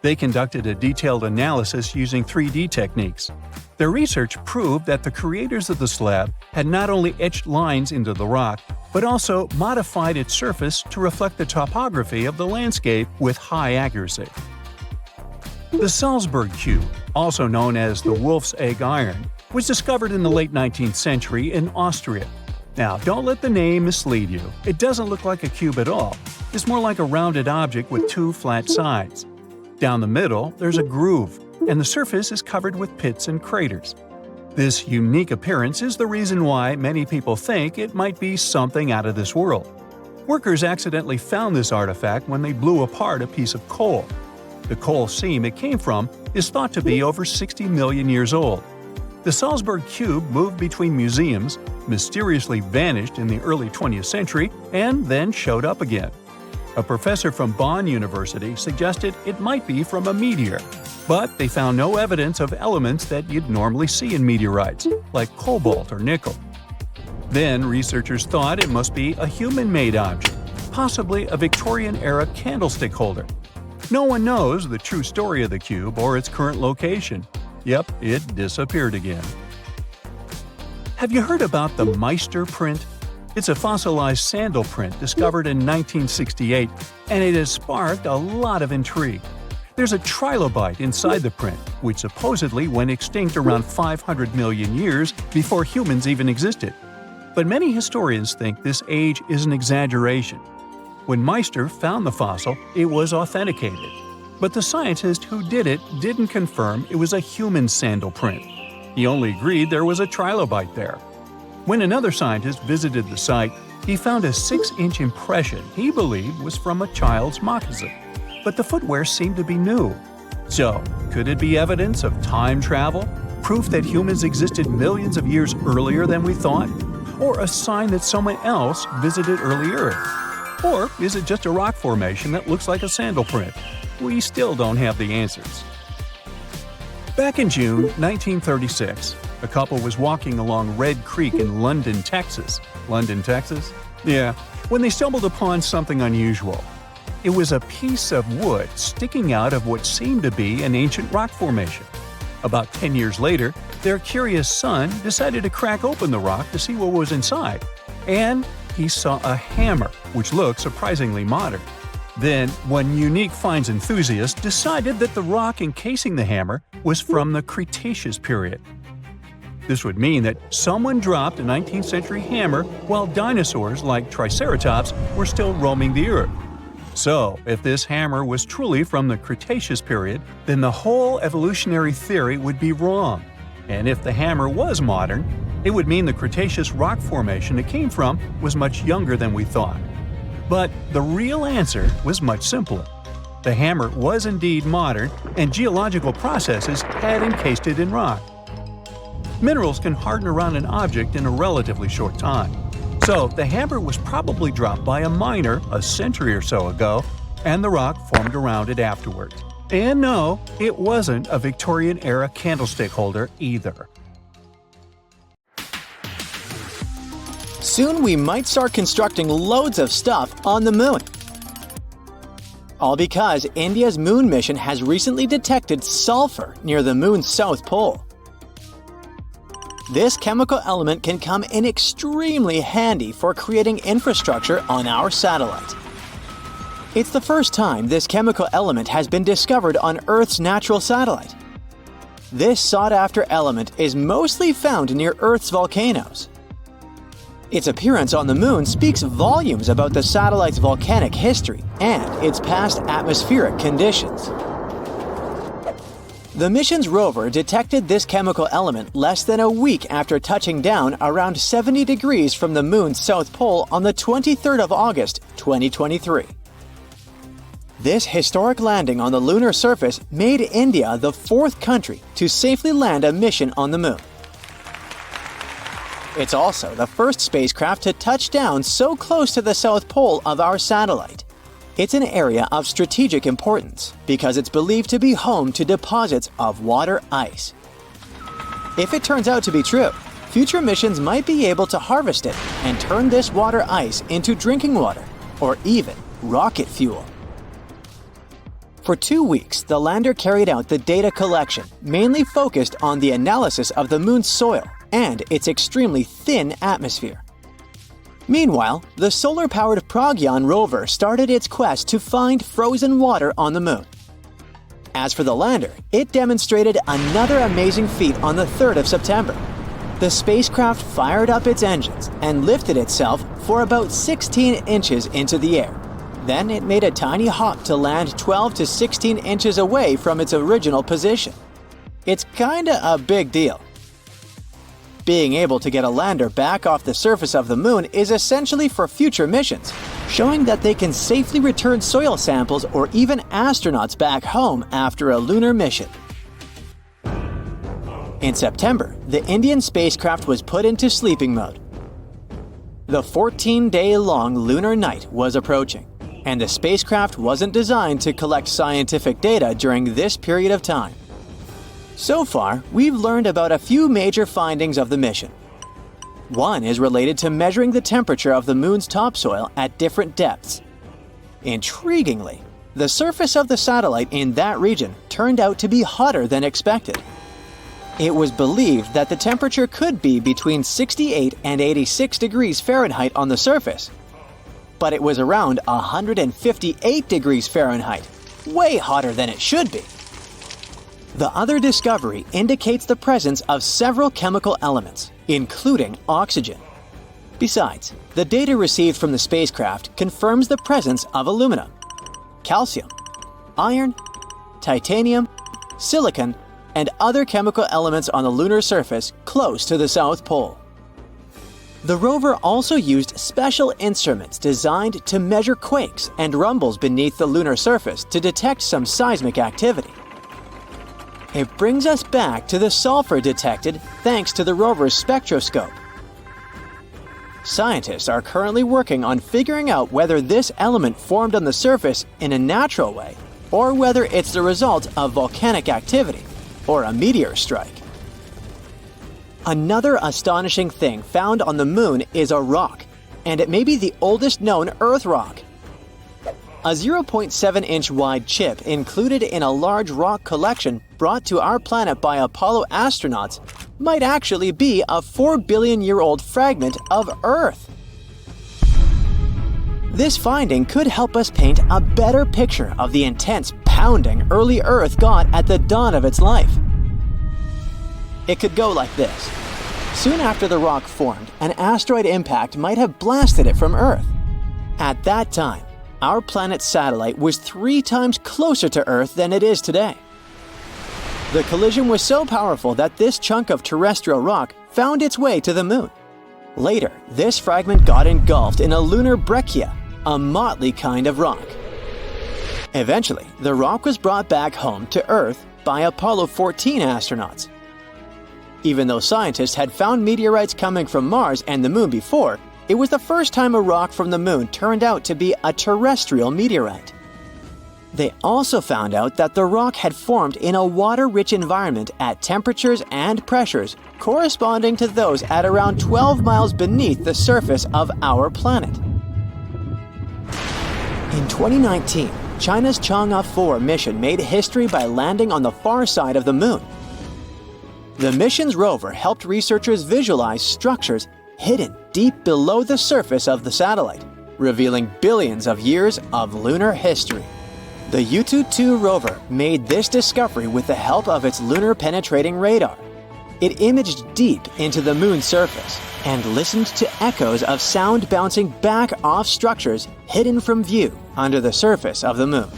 They conducted a detailed analysis using 3D techniques. Their research proved that the creators of the slab had not only etched lines into the rock, but also modified its surface to reflect the topography of the landscape with high accuracy. The Salzburg cube, also known as the wolf's egg iron, was discovered in the late 19th century in Austria. Now, don't let the name mislead you. It doesn't look like a cube at all. It's more like a rounded object with two flat sides. Down the middle, there's a groove, and the surface is covered with pits and craters. This unique appearance is the reason why many people think it might be something out of this world. Workers accidentally found this artifact when they blew apart a piece of coal. The coal seam it came from is thought to be over 60 million years old. The Salzburg cube moved between museums, mysteriously vanished in the early 20th century, and then showed up again. A professor from Bonn University suggested it might be from a meteor, but they found no evidence of elements that you'd normally see in meteorites, like cobalt or nickel. Then researchers thought it must be a human-made object, possibly a Victorian-era candlestick holder. No one knows the true story of the cube or its current location. Yep, it disappeared again. Have you heard about the Meister print? It's a fossilized sandal print discovered in 1968, and it has sparked a lot of intrigue. There's a trilobite inside the print, which supposedly went extinct around 500 million years before humans even existed. But many historians think this age is an exaggeration. When Meister found the fossil, it was authenticated. But the scientist who did it didn't confirm it was a human sandal print. He only agreed there was a trilobite there. When another scientist visited the site, he found a 6-inch impression he believed was from a child's moccasin. But the footwear seemed to be new. So, could it be evidence of time travel? Proof that humans existed millions of years earlier than we thought? Or a sign that someone else visited early Earth? Or is it just a rock formation that looks like a sandal print? We still don't have the answers. Back in June 1936, a couple was walking along Red Creek in London, Texas. London, Texas? Yeah, when they stumbled upon something unusual. It was a piece of wood sticking out of what seemed to be an ancient rock formation. About 10 years later, their curious son decided to crack open the rock to see what was inside. And he saw a hammer, which looked surprisingly modern. Then, one unique finds enthusiast decided that the rock encasing the hammer was from the Cretaceous period. This would mean that someone dropped a 19th century hammer while dinosaurs like Triceratops were still roaming the earth. So, if this hammer was truly from the Cretaceous period, then the whole evolutionary theory would be wrong. And if the hammer was modern, it would mean the Cretaceous rock formation it came from was much younger than we thought. But the real answer was much simpler. The hammer was indeed modern, and geological processes had encased it in rock. Minerals can harden around an object in a relatively short time. So the hammer was probably dropped by a miner a century or so ago, and the rock formed around it afterwards. And no, it wasn't a Victorian-era candlestick holder either. Soon we might start constructing loads of stuff on the moon. All because India's moon mission has recently detected sulfur near the moon's south pole. This chemical element can come in extremely handy for creating infrastructure on our satellite. It's the first time this chemical element has been discovered on Earth's natural satellite. This sought-after element is mostly found near Earth's volcanoes. Its appearance on the moon speaks volumes about the satellite's volcanic history and its past atmospheric conditions. The mission's rover detected this chemical element less than a week after touching down around 70 degrees from the moon's south pole on the 23rd of August, 2023. This historic landing on the lunar surface made India the fourth country to safely land a mission on the moon. It's also the first spacecraft to touch down so close to the south pole of our satellite. It's an area of strategic importance because it's believed to be home to deposits of water ice. If it turns out to be true, future missions might be able to harvest it and turn this water ice into drinking water or even rocket fuel. For 2 weeks, the lander carried out the data collection, mainly focused on the analysis of the moon's soil and its extremely thin atmosphere. Meanwhile, the solar-powered Pragyan rover started its quest to find frozen water on the moon. As for the lander, it demonstrated another amazing feat on the 3rd of September. The spacecraft fired up its engines and lifted itself for about 16 inches into the air. Then it made a tiny hop to land 12 to 16 inches away from its original position. It's kinda a big deal. Being able to get a lander back off the surface of the moon is essentially for future missions, showing that they can safely return soil samples or even astronauts back home after a lunar mission. In September, the Indian spacecraft was put into sleeping mode. The 14-day-long lunar night was approaching, and the spacecraft wasn't designed to collect scientific data during this period of time. So far, we've learned about a few major findings of the mission. One is related to measuring the temperature of the moon's topsoil at different depths. Intriguingly, the surface of the satellite in that region turned out to be hotter than expected. It was believed that the temperature could be between 68 and 86 degrees Fahrenheit on the surface, but it was around 158 degrees Fahrenheit, way hotter than it should be. The other discovery indicates the presence of several chemical elements, including oxygen. Besides, the data received from the spacecraft confirms the presence of aluminum, calcium, iron, titanium, silicon, and other chemical elements on the lunar surface close to the South Pole. The rover also used special instruments designed to measure quakes and rumbles beneath the lunar surface to detect some seismic activity. It brings us back to the sulfur detected thanks to the rover's spectroscope. Scientists are currently working on figuring out whether this element formed on the surface in a natural way or whether it's the result of volcanic activity or a meteor strike. Another astonishing thing found on the moon is a rock, and it may be the oldest known Earth rock. A 0.7-inch wide chip included in a large rock collection brought to our planet by Apollo astronauts might actually be a 4 billion-year-old fragment of Earth. This finding could help us paint a better picture of the intense pounding early Earth got at the dawn of its life. It could go like this. Soon after the rock formed, an asteroid impact might have blasted it from Earth. At that time, our planet's satellite was 3 times closer to Earth than it is today. The collision was so powerful that this chunk of terrestrial rock found its way to the moon. Later, this fragment got engulfed in a lunar breccia, a motley kind of rock. Eventually, the rock was brought back home to Earth by Apollo 14 astronauts. Even though scientists had found meteorites coming from Mars and the moon before, it was the first time a rock from the moon turned out to be a terrestrial meteorite. They also found out that the rock had formed in a water-rich environment at temperatures and pressures corresponding to those at around 12 miles beneath the surface of our planet. In 2019, China's Chang'e 4 mission made history by landing on the far side of the moon. The mission's rover helped researchers visualize structures hidden deep below the surface of the satellite, revealing billions of years of lunar history. The Yutu-2 rover made this discovery with the help of its lunar-penetrating radar. It imaged deep into the moon's surface and listened to echoes of sound bouncing back off structures hidden from view under the surface of the moon.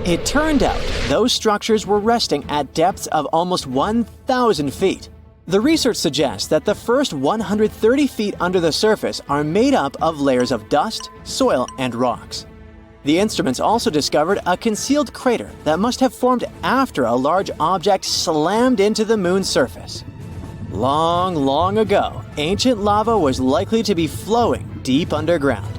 It turned out those structures were resting at depths of almost 1,000 feet. The research suggests that the first 130 feet under the surface are made up of layers of dust, soil, and rocks. The instruments also discovered a concealed crater that must have formed after a large object slammed into the moon's surface. Long, long ago, ancient lava was likely to be flowing deep underground.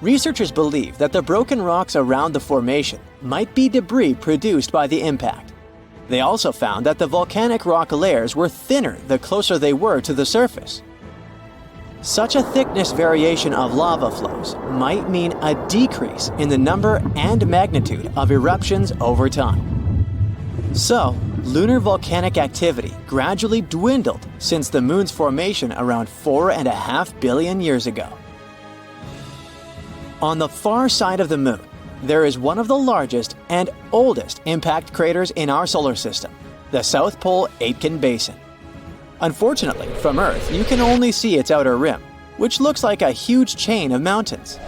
Researchers believe that the broken rocks around the formation might be debris produced by the impact. They also found that the volcanic rock layers were thinner the closer they were to the surface. Such a thickness variation of lava flows might mean a decrease in the number and magnitude of eruptions over time. So, lunar volcanic activity gradually dwindled since the moon's formation around 4.5 billion years ago. On the far side of the moon, there is one of the largest and oldest impact craters in our solar system, the South Pole Aitken Basin. Unfortunately, from Earth, you can only see its outer rim, which looks like a huge chain of mountains.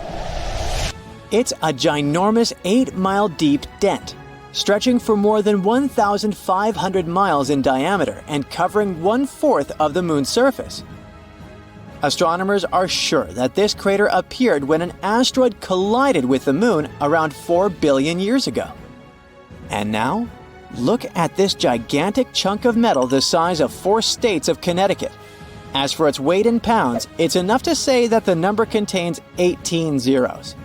It's a ginormous 8-mile deep dent, stretching for more than 1,500 miles in diameter and covering 1/4 of the moon's surface. Astronomers are sure that this crater appeared when an asteroid collided with the moon around 4 billion years ago. And now, look at this gigantic chunk of metal the size of 4 states of Connecticut. As for its weight in pounds, it's enough to say that the number contains 18 zeros.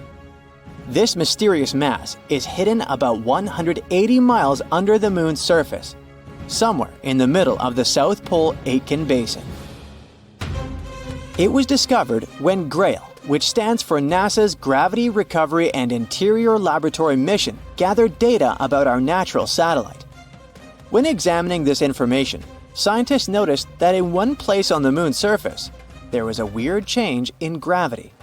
This mysterious mass is hidden about 180 miles under the moon's surface, somewhere in the middle of the South Pole Aitken Basin. It was discovered when GRAIL, which stands for NASA's Gravity Recovery and Interior Laboratory Mission, gathered data about our natural satellite. When examining this information, scientists noticed that in one place on the moon's surface, there was a weird change in gravity.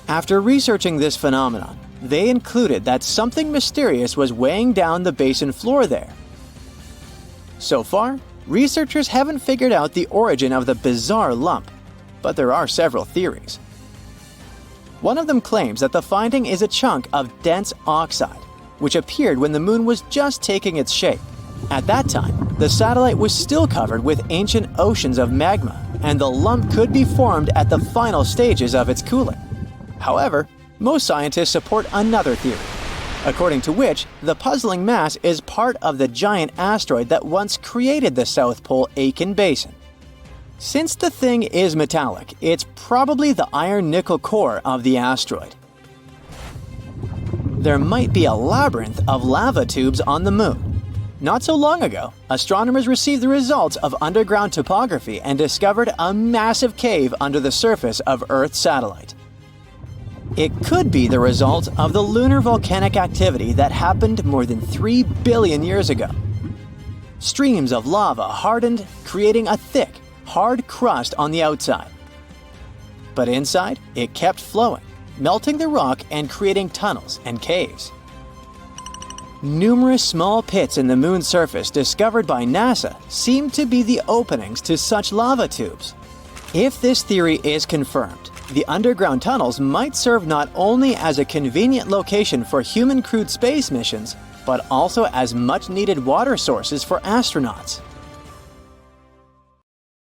After researching this phenomenon, they concluded that something mysterious was weighing down the basin floor there. So far, researchers haven't figured out the origin of the bizarre lump, but there are several theories. One of them claims that the finding is a chunk of dense oxide, which appeared when the moon was just taking its shape. At that time, the satellite was still covered with ancient oceans of magma, and the lump could be formed at the final stages of its cooling. However, most scientists support another theory, according to which the puzzling mass is part of the giant asteroid that once created the South Pole Aitken Basin. Since the thing is metallic, it's probably the iron-nickel core of the asteroid. There might be a labyrinth of lava tubes on the moon. Not so long ago, astronomers received the results of underground topography and discovered a massive cave under the surface of Earth's satellite. It could be the result of the lunar volcanic activity that happened more than 3 billion years ago. Streams of lava hardened, creating a thick, hard crust on the outside. But inside, it kept flowing, melting the rock and creating tunnels and caves. Numerous small pits in the moon's surface discovered by NASA seem to be the openings to such lava tubes. If this theory is confirmed, the underground tunnels might serve not only as a convenient location for human-crewed space missions, but also as much-needed water sources for astronauts.